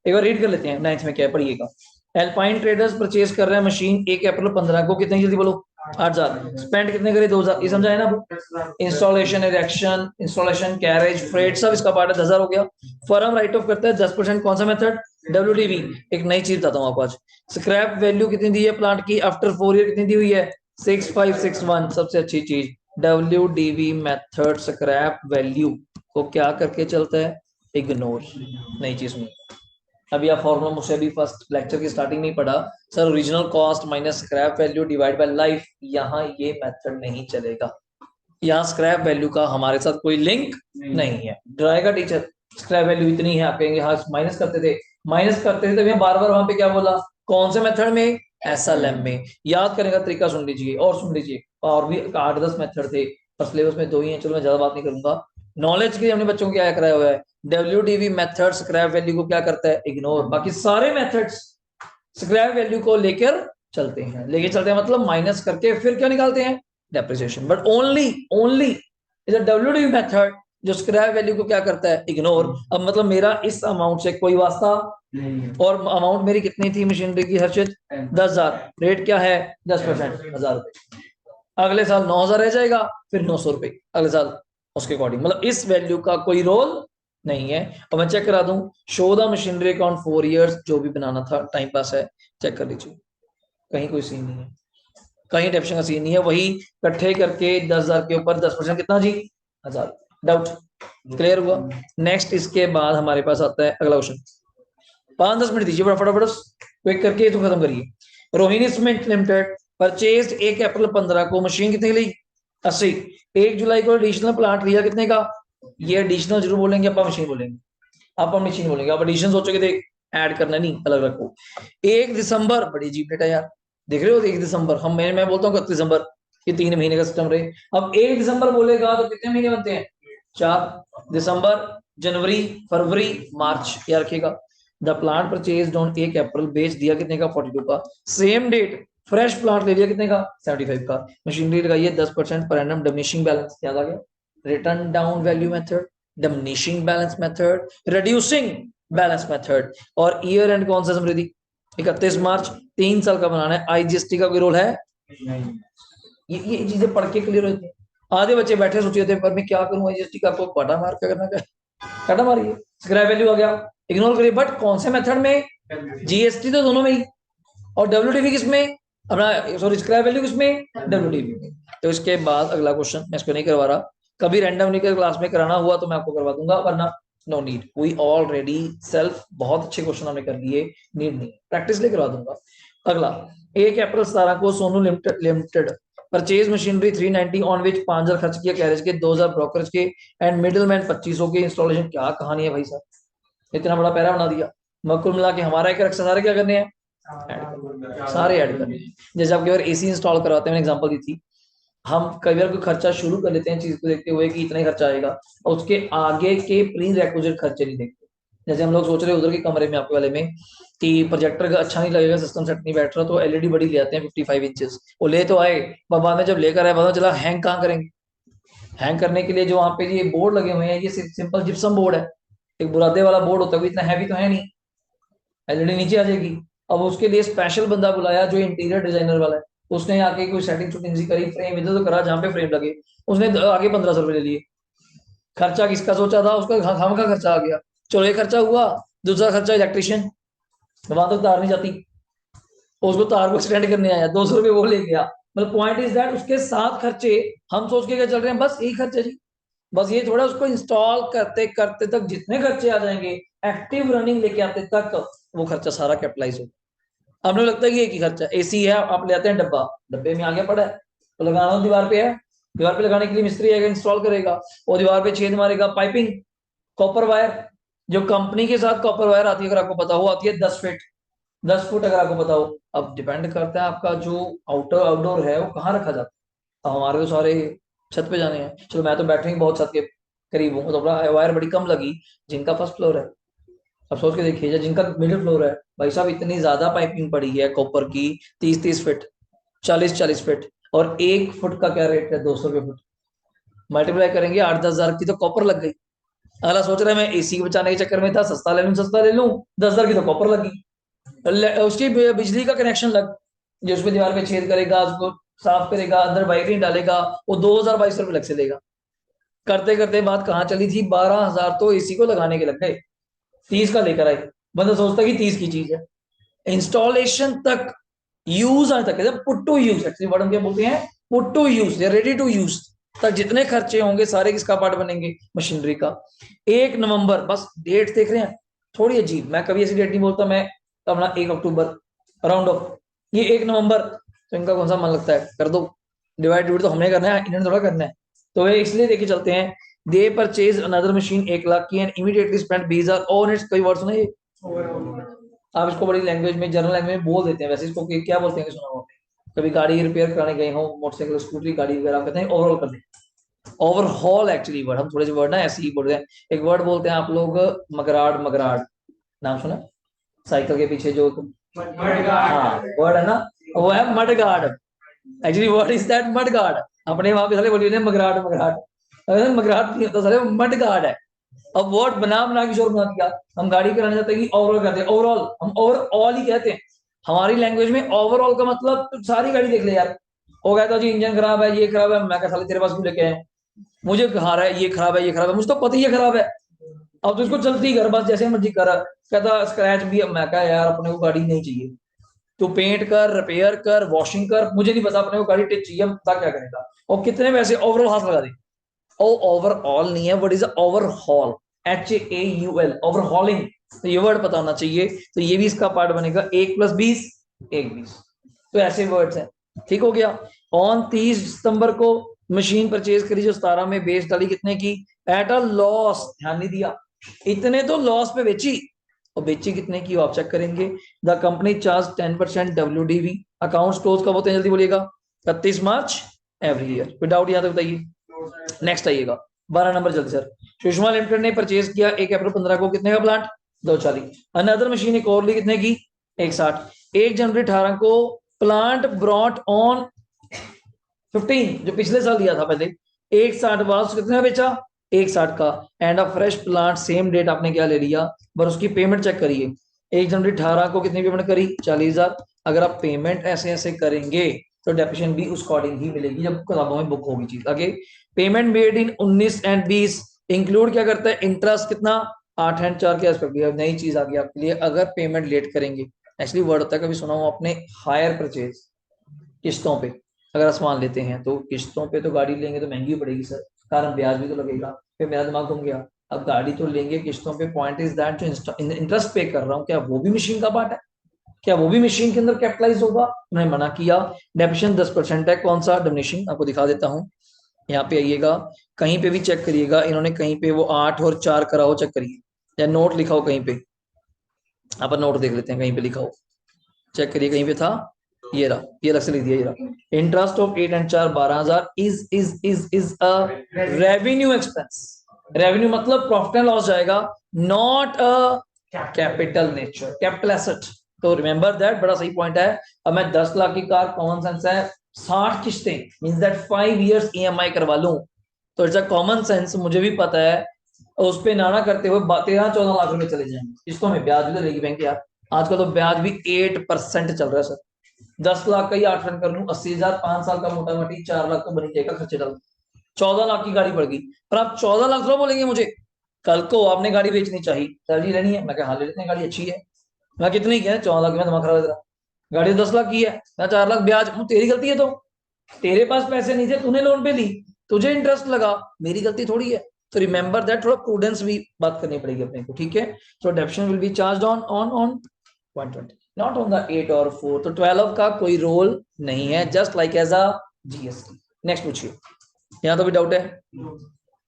एक बार रीड कर लेते हैं। 9th में क्या है पढ़िएगा। एल्पाइन ट्रेडर्स परचेज कर रहे हैं मशीन 1 अप्रैल 15 को, कितने जल्दी बोलो? 8,000। स्पेंड कितने करे? 2,000। ये समझा है ना? Installation, erection, installation, carriage, freight सब इसका पार्ट है, 10,000 हो गया। फर्म राइट ऑफ करता है 10%, कौन सा मेथड? WDV। एक नई चीज बताता हूँ आपको आज। स्क्रैप वैल्यू कितनी दी है प्लांट की आफ्टर 4 ईयर, कितनी दी हुई है? 6561। सबसे अच्छी चीज WDV मेथड स्क्रैप वैल्यू को क्या करके चलता है? इग्नोर। नई चीज में अभी आप फॉर्मूला मुझसे अभी फर्स्ट लेक्चर की स्टार्टिंग में पढ़ा sir, original cost minus scrap value divide by life, यहाँ ये मेथड नहीं चलेगा। यहाँ स्क्रैप वैल्यू का हमारे साथ कोई लिंक नहीं है। डराएगा टीचर स्क्रैप वैल्यू इतनी है, आप कहेंगे हाँ माइनस करते थे, माइनस करते थे, तभी बार बार वहां पे क्या बोला? कौन से मेथड में? SLM में। याद करने का तरीका सुन लीजिए और सुन लीजिए, और भी 8-10 मेथड थे पर सिलेबस में 2 ही हैं, चलो मैं ज्यादा बात नहीं करूंगा। नॉलेज के लिए हमने बच्चों को क्या कराया हुआ है? WDV मेथड स्क्रैप वैल्यू को क्या करता है? इग्नोर। बाकी सारे मेथड्स स्क्रैप वैल्यू को लेकर चलते हैं, लेके चलते हैं मतलब माइनस करके फिर क्या निकालते हैं? Depreciation. But only is a WDV method जो स्क्रैप वैल्यू को क्या करता है? इग्नोर। अब मतलब मेरा इस अमाउंट से कोई वास्ता नहीं, और अमाउंट मेरी कितनी थी मशीनरी की हर्षित? 10,000। रेट क्या है? 10%, 1,000 रुपए। अगले साल 9,000 रह जाएगा, फिर 900 रुपए अगले साल उसके अकॉर्डिंग, मतलब इस वैल्यू का कोई रोल नहीं है। और मैं चेक करा दूं, show the machinery account 4 years, जो भी बनाना था टाइम पास है, चेक कर लीजिए, कहीं कोई सीन नहीं है, कहीं डेप्शन का सीन नहीं है। वही इकट्ठे करके 10,000 के ऊपर 10% कितना जी? 1,000। डाउट क्लियर हुआ? नेक्स्ट इसके बाद हमारे पास आता है अगला क्वेश्चन, 5-10 मिनट दीजिए फटाफट, क्विक करके ये तो खत्म करिए। रोहिणी सीमेंट लिमिटेड परचेज 1 अप्रैल 15 को मशीन कितने की ली? 80। 1 जुलाई को एडिशनल प्लांट लिया कितने का? ये एडिशनल जरूर बोलेंगे, आप मशीन बोलेंगे, आप मशीन बोलेंगे, आप एडिशन सोचोगे तो ऐड करना नहीं, अलग रखो। 1 दिसंबर, बड़ी अजीब डेट है यार, देख रहे हो? 1 दिसंबर, हम मैं बोलता हूँ 31 दिसंबर, ये 3 महीने का सिस्टम रहे। अब 1 दिसंबर बोलेगा तो कितने महीने बनते हैं? 4। दिसंबर, जनवरी, फरवरी, मार्च, याद रखिएगा। द प्लांट परचेज ऑन 1 अप्रैल, बेच दिया कितने का? 42 का। सेम डेट फ्रेश प्लांट ले लिया कितने का? 75 का। मशीनरी लगाइए 10% पर एनम, डिमिनिशिंग बैलेंस याद आ गया। Return down value method, diminishing balance method, reducing balance method, और ईयर एंड कौन सा समृद्धि? 31 मार्च। 3 साल का बनाना है। IGST का कोई रोल है? ये चीजें पढ़ के क्लियर होती है। आधे बच्चे बैठे सोचे थे पर मैं क्या करूं IGST का, आपको बड़ा मार क्या करना है, काटा मारिए। स्क्रैप वैल्यू आ गया, इग्नोर करिए। बट कौन से मेथड में? GST तो दोनों में ही, और WDV किस में? अपना सॉरी स्क्रैप वैल्यू किस में? WDV में। तो इसके बाद अगला क्वेश्चन मैं इसको नहीं करवा रहा, कभी रैंडम निकल क्लास में कराना हुआ तो मैं आपको करवा दूंगा, वरना no need, we already self बहुत अच्छे क्वेश्चन हमने कर लिए, नीड नहीं, प्रैक्टिस ले करवा दूंगा। अगला 1 अप्रैल 17 को Sonu limited purchase machinery 390 on which 5,000 खर्च किया कैरेज के, 2,000 ब्रोकरेज के एंड मिडिलमैन 2500 के। इंस्टॉलेशन, क्या कहानी है भाई साहब, इतना बड़ा पैरा बना दिया। कुल मिला के हमारा एक रक्षा सारे क्या करने हैं? सारे ऐड करने हैं। जैसे आप कई बार AC इंस्टॉल करवाते हैं, मैंने एग्जांपल दी थी, हम कई बार कोई खर्चा शुरू कर लेते हैं चीज को देखते हुए कि इतना ही खर्चा आएगा, और उसके आगे के प्री रिक्विजिट खर्चे नहीं देखते। जैसे हम लोग सोच रहे हैं उधर के कमरे में आपके वाले में कि प्रोजेक्टर अच्छा नहीं लगेगा, सिस्टम सेट नहीं बैठ रहा, तो LED बड़ी ले आते हैं 55 इंचेस, वो ले तो आए, बाद में जब लेकर आए बाद में चला हैंग कहाँ करेंगे? हैंग करने के लिए जो वहां पे ये बोर्ड लगे हुए हैं, ये सिंपल जिप्सम बोर्ड है, एक बुरादे वाला बोर्ड होता है, इतना हैवी तो है नहीं, एलईडी नीचे आ जाएगी। अब उसके लिए स्पेशल बंदा बुलाया जो इंटीरियर डिजाइनर वाला है, उसने आके कोई सेटिंग शूटिंग सी करी, फ्रेम इधर तो करा जहाँ पे फ्रेम लगे, उसने आगे 1500 रुपये ले लिए। खर्चा किसका सोचा था, उसका खाम का खर्चा आ गया। चलो ये खर्चा हुआ। दूसरा खर्चा इलेक्ट्रिशियन, वहां तक तार नहीं जाती, उसको तार को एक्सटेंड करने आया, 200 रुपये वो ले गया। मतलब पॉइंट इज दैट उसके साथ खर्चे हम सोच के क्या चल रहे हैं, बस यही खर्चे जी, बस ये थोड़ा उसको इंस्टॉल करते करते तक जितने खर्चे आ जाएंगे, एक्टिव रनिंग लेके आते तक वो खर्चा सारा कैपिटलाइज होगा। आपने लगता है कि एक ही खर्चा, एसी है आप ले आते हैं डब्बा, डब्बे में आगे पड़ा है तो लगाना हो दीवार पे है, दीवार पे लगाने के लिए मिस्त्री आएगा, इंस्टॉल करेगा, और दीवार पे छेद मारेगा, पाइपिंग, कॉपर वायर, जो कंपनी के साथ कॉपर वायर आती है अगर आपको पता हो, आती है 10 फीट, 10 फुट अगर आपको पता हो। अब डिपेंड करता है आपका जो आउटर आउटडोर है वो कहाँ रखा जाता है। अब हमारे तो सारे छत पे जाने हैं, चलो मैं तो बैठने की बहुत छत के करीब हूँ, तो वायर बड़ी कम लगी, जिनका फर्स्ट फ्लोर है। अब सोच के देखिए जिनका मिडिल फ्लोर है, भाई साहब इतनी ज्यादा पाइपिंग पड़ी है कॉपर की, 30-30 फीट, 40-40 फीट, और 1 फुट का क्या रेट है, 200 रुपये फुट, मल्टीप्लाई करेंगे 8-10 हजार की तो कॉपर लग गई। अगला सोच रहा है मैं एसी बचाने के चक्कर में था, सस्ता ले लूं सस्ता ले लूं, 10 हजार की तो कॉपर लगी। उसकी बिजली का कनेक्शन लग, जो उसमें दीवार पे छेद करेगा, उसको साफ करेगा, अंदर वायरिंग डालेगा, वो 2022 रुपये लग से लेगा। करते करते बात कहाँ चली थी, 12 हजार तो एसी को लगाने के लग गए, 30 का लेकर आए। बंदा सोचता कि 30 की चीज है, इंस्टॉलेशन तक, यूज आने तक, put to use, actually word हम क्या बोलते हैं, पुट टू यूज या रेडी टू यूज तक जितने खर्चे होंगे सारे किसका पार्ट बनेंगे, मशीनरी का। 1 नवंबर, बस डेट देख रहे हैं थोड़ी अजीब, मैं कभी ऐसी डेट नहीं बोलता, मैं अपना 1 अक्टूबर राउंड ऑफ, ये 1 नवंबर, तो इनका कौन सा मन लगता है, कर दो डिवाइड डिवाइड, तो हमने करना है, इन्होंने थोड़ा करना है। तो ये इसलिए देखे चलते हैं, they purchase another machine 1 lakh की and immediately spend 20,000 on its, कई वर्ड सुना ये, आप इसको बड़ी लैंग्वेज में, जनरल लैंग्वेज में बोल देते हैं, वैसे इसको क्या बोलते हैं, सुना हो कभी, गाड़ी रिपेयर कराने गए हो, मोटरसाइकिल स्कूटरी गाड़ी वगैरह, कहते हैं ओवरऑल कर दें, ओवरहॉल एक्चुअली वर्ड, हम थोड़े से वर्ड ना ऐसे ही बोलते हैं। एक वर्ड बोलते हैं आप लोग, मगराड, मगराड नाम सुना, साइकिल के पीछे जो, हाँ वर्ड है ना, वो है mud guard, actually word is that mud guard. अपने वहां पे सारे बोलिए मगराट मगराट, अगर मगराट नहीं होता सारे मड गार्ड है। अब वर्ड बना बना के शोर बना दिया, हम गाड़ी कराने जाते हैं कि ओवरऑल कहते हैं, ओवरऑल हम ओवरऑल ही कहते हैं, हमारी लैंग्वेज में ओवरऑल का मतलब तो सारी गाड़ी देख ले यार, वो कहता जी इंजन खराब है, ये खराब है, मैं कहा साले तेरे पास क्यों लेके आए, मुझे कहा रहा है ये खराब है, ये खराब है, मुझे तो पता ही है खराब है, अब तो इसको चलती कर बस जैसे मर्जी कर, कहता स्क्रैच भी, अब मैं कहा यार अपने को गाड़ी नहीं चाहिए, तू पेंट कर, रिपेयर कर, वॉशिंग कर, मुझे नहीं पता, अपने को गाड़ी टिच चाहिए, पता क्या करेगा, और कितने पैसे ओवरऑल हाथ लगा दे। ओ ओवरऑल नहीं है, what is overhaul, HAUL, overhauling, तो ये वर्ड पता होना चाहिए, तो ये भी इसका पार्ट बनेगा, 1+20 1 20, तो ऐसे वर्ड्स हैं। ठीक हो गया। ऑन 30 सितंबर को मशीन परचेज करी जो 17 में बेच डाली कितने की, एट अ लॉस, ध्यान नहीं दिया, इतने तो लॉस पे बेची, और बेची कितने की आप चेक करेंगे, the company charge 10% WDV, account close कब होते हैं जल्दी बोलिएगा, 31 मार्च एवरी ईयर, विदाउट याद बताइए। नेक्स्ट आइएगा 12 नंबर जल्दी सर, सुषमा लिमिटेड ने परचेज किया 1 अप्रैल 15 को कितने का प्लांट, 240, अनदर मशीन एक और ली कितने की, 160, 1 जनवरी 18 को प्लांट ब्रॉट ऑन 15, जो पिछले साल दिया था पहले, 160 बाद कितने का बेचा, 160 का, and a fresh plant same date आपने क्या ले लिया, पर उसकी पेमेंट चेक करिए, 1 जनवरी 18 को कितनी पेमेंट करी, 40,000, अगर आप पेमेंट ऐसे ऐसे करेंगे तो डेप्रिसिएशन भी उस अकॉर्डिंग ही मिलेगी जब किताबों में बुक होगी चीज। आगे payment made in 19 and 20 include क्या करता है, इंटरेस्ट कितना, 8 एंड 4 के आसपास, नई चीज आ गई आपके लिए, अगर पेमेंट लेट करेंगे, एक्चुअली वर्ड होता है, कभी सुना हो आपने, हायर परचेज, किस्तों पे अगर सामान लेते हैं, तो किस्तों पे तो गाड़ी लेंगे तो महंगी पड़ेगी सर, कारण ब्याज भी तो लगेगा, फिर मेरा दिमाग घूम गया, अब गाड़ी तो लेंगे किस्तों पे, पॉइंट इज दैट जो इंटरेस्ट पे कर रहा हूँ क्या वो भी मशीन का पार्ट है, क्या वो भी मशीन के अंदर कैपिटलाइज होगा, उन्होंने मना किया। डेप्रिसिएशन 10% है, कौन सा डेप्रिसिएशन आपको दिखा देता हूँ, यहाँ पे आइएगा, कहीं पे भी चेक करिएगा, इन्होंने कहीं पे वो 8 और 4 करा हो, चेक करिए, या नोट लिखा हो कहीं पे, आप नोट देख लेते हैं कहीं पे लिखा हो, चेक करिए कहीं पे था, ये रहा, ये अलग से लिख दिया, ये रहा, interest of 8 and 4 12,000 is a revenue expense, revenue मतलब प्रॉफिट एंड लॉस जाएगा, not a capital nature, capital asset, तो रिमेंबर दैट, बड़ा सही पॉइंट है। अब मैं 10 लाख की कार, कॉमन सेंस है, 60 किस्तें मींस दैट 5 इयर्स EMI करवा लूं तो इट्स अ कॉमन सेंस, मुझे भी पता है, उस पे ना करते हुए 13-14 लाख रुपए चले जाएंगे। इसको हमें ब्याज भी तो देगी बैंक यार, आजकल तो ब्याज भी 8% चल रहा है सर। 10 लाख का ही 8% कर लूं, 80,000 5 साल का मोटा मोटी 4 लाख तो बनी जाएगा खर्चे डाल। 14 लाख की गाड़ी पड़ गई, पर आप 14 लाख थोड़ा बोलेंगे मुझे। कल को आपने गाड़ी बेचनी चाहिए, सर जी लेनी है, मैं कहा हाँ ले लेते हैं, गाड़ी अच्छी है। मैं कितनी की है? 14 लाख में दिमाग खराब है तेरा। गाड़ी 10 लाख की है, मैं 4 लाख ब्याज, तेरी गलती है। तो तेरे पास पैसे नहीं थे, तूने लोन पे ली, तुझे इंटरेस्ट लगा, मेरी गलती थोड़ी है। तो रिमेंबर दैट, थोड़ा प्रूडेंस भी बात करनी पड़ेगी अपने को, ठीक है। तो डेप्शन will be charge on 120, not on the 8 और 4। तो 12 का कोई रोल नहीं है, just like as a GST. Next पूछिए, यहाँ तो भी डाउट है।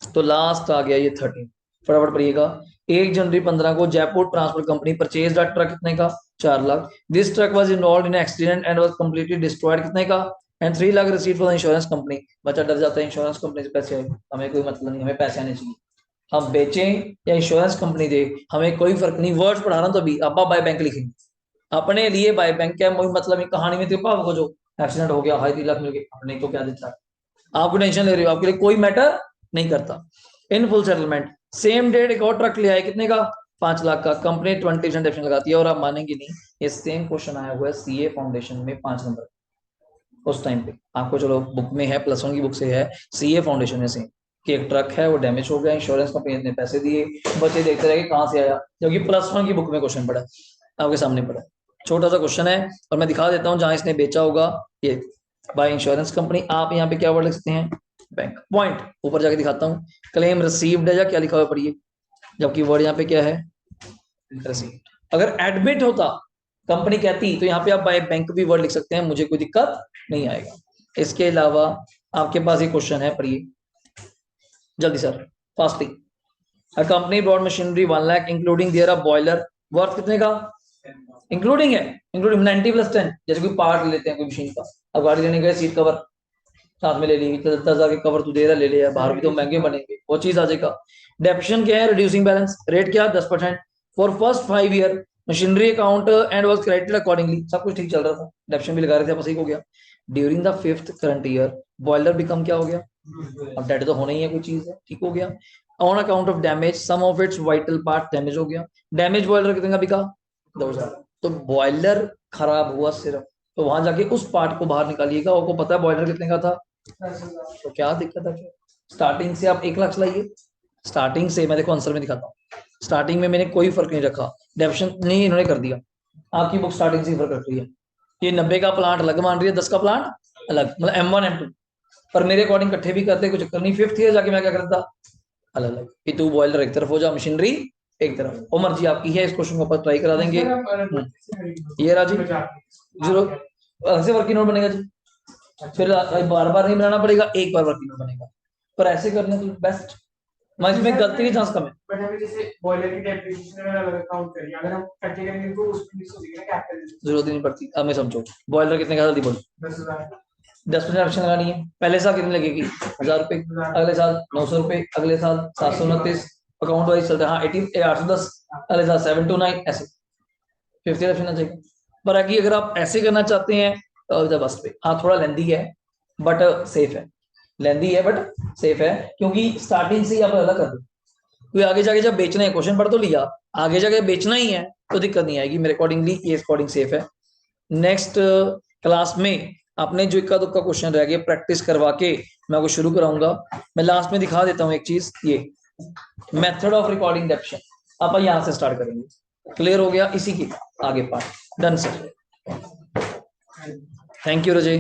तो लास्ट आ गया ये 13, फटाफट पढ़िएगा। 1 जनवरी 15 को Jaipur transport company purchase the truck, कितने का? 4 lakh. This truck was involved in accident and was completely destroyed, कितने का? And 3 lakh receive for insurance company. बच्चा डर जाता है इंश्योरेंस कंपनी से पैसे आए, हमें कोई मतलब नहीं, हमें पैसे आने चाहिए। हम बेचें या इंश्योरेंस कंपनी दे, हमें कोई फर्क नहीं। वर्ड्स पढ़ा रहा हूं तो अभी आप बाय बैंक लिखेंगे अपने लिए, बाय बैंक क्या मतलब ये कहानी में तेरे पापा को जो एक्सीडेंट हो गया, हाई 3 लाख मिल गए, अपने को क्या देता है? आपको टेंशन ले रही हो, आपके लिए कोई मैटर नहीं करता। In full settlement, same date एक और ट्रक ले आए, कितने का? 5 लाख का। कंपनी 20% डेप्शन लगाती है। और आप मानेंगे नहीं, ये सेम क्वेश्चन आया हुआ है सीए फाउंडेशन में 5 नंबर उस टाइम पे। आपको चलो बुक में है, +1 की बुक से है, सीए फाउंडेशन में से कि एक ट्रक है वो डैमेज हो गया, इंश्योरेंस कंपनी ने पैसे दिए, बच्चे देखते रहे कि कहाँ से आया, क्योंकि +1 की बुक में क्वेश्चन पड़ा आपके सामने पड़ा। छोटा सा क्वेश्चन है और मैं दिखा देता हूँ जहां इसने बेचा होगा। ये बाय इंश्योरेंस कंपनी, आप यहाँ पे क्या वर्ड लिख सकते हैं? बैंक। पॉइंट ऊपर जाके दिखाता हूँ, क्लेम रिसीव्ड है या क्या लिखा हुआ पढ़िए, जबकि वर्ड यहाँ पे क्या है? रिसीव्ड। अगर एडमिट होता, कंपनी कहती, तो यहाँ पे आप बाय बैंक भी वर्ड लिख सकते हैं, मुझे कोई दिक्कत नहीं आएगा। इसके अलावा आपके पास एक क्वेश्चन है, पढ़िए जल्दी sir, fastly. A company brought machinery 1 lakh including there a boiler, worth कितने का? इंक्लूडिंग है, इंक्लूडिंग 90 + 10। जैसे कोई पार्ट लेते हैं कोई मशीन का, अब गाड़ी लेने गए, सीट कवर साथ में ले ली, 10,000 के कवर तू दे रहा, ले लिया, बाहर भी तो महंगे बनेंगे, वो चीज आ जाएगा। डेप्शन क्या है? Reducing balance. रेट क्या? 10%। For first 5 year machinery account and was credited accordingly, सब कुछ ठीक चल रहा था, डेप्शन भी लगा रहे थे, बस सही हो गया। During the 5th current year boiler become क्या हो गया? अब डेट तो होना ही है, कोई चीज है, ठीक हो गया। On account of damage some of its vital part damage हो गया। डैमेज बॉयलर कितने का बिका? 2,000। तो बॉयलर खराब हुआ सिर्फ, तो वहां जाके उस पार्ट को बाहर निकालिएगा, आपको पता है बॉयलर कितने का था, तो क्या दिक्कत है? स्टार्टिंग से आप 1 लाख चलाइए, स्टार्टिंग से, मैं देखो आंसर में दिखाता हूँ, स्टार्टिंग में मैंने कोई फर्क नहीं रखा, डेप्शन नहीं इन्होंने कर दिया। आपकी बुक स्टार्टिंग से फर्क रख रही है, ये 90 का प्लांट अलग मान रही है, 10 का प्लांट अलग, मतलब M1 M2, पर मेरे अकॉर्डिंग इकट्ठे भी करते, कुछ चक्कर नहीं। 5th ईयर जाके मैं क्या करता, अलग अलग, कि तू बॉयलर एक तरफ हो जा, मशीनरी एक तरफ, वो मर्जी आपकी है। इस क्वेश्चन को अपन ट्राई करा देंगे। ये राजी जरूर ऐसे वर्किंग नोट बनेगा जी, फिर बार बार नहीं बनाना पड़ेगा, एक बार वर्किंग नोट बनेगा, पर ऐसे करने तो बेस्ट, मैं इसमें गलती की चांस कम है। बट हमें जैसे बॉयलर की डेप्रिसिएशन में अलग काउंट करिए, अगर हम इकट्ठे करेंगे तो उसमें मिस हो जाएगा कैपिटल, जरूरत ही नहीं पड़ती। अब मैं समझो बॉयलर कितने का, जल्दी बोलो। 10,000 10% ऑप्शन लगानी है। पहले साल कितनी लगेगी? 1,000 रुपए, अगले साल 900 रुपए, अगले साल 729, अकाउंट वाइज चलता है। हाँ 810, अगले साल 729, ऐसे 5th ईयर ऑप्शन चाहिए। पर अगर आप ऐसे करना चाहते हैं तो बस पे, हाँ थोड़ा लेंदी है बट सेफ है, लेंदी है बट सेफ है, क्योंकि स्टार्टिंग से ही आप अलग कर दो, क्योंकि आगे जाके जब बेचना है, क्वेश्चन पढ़ तो लिया, आगे जाके बेचना ही है तो दिक्कत नहीं आएगी मेरे अकॉर्डिंगली, ये अकॉर्डिंग सेफ है। नेक्स्ट क्लास में आपने जो इक्का दुक्का क्वेश्चन रह गया प्रैक्टिस करवा के मैं आपको शुरू कराऊंगा। मैं लास्ट में दिखा देता हूँ एक चीज, ये मेथड ऑफ रिकॉर्डिंग डेप्शन आप यहाँ से स्टार्ट करेंगे। क्लियर हो गया? इसी की आगे part done sir. Thank you रजय।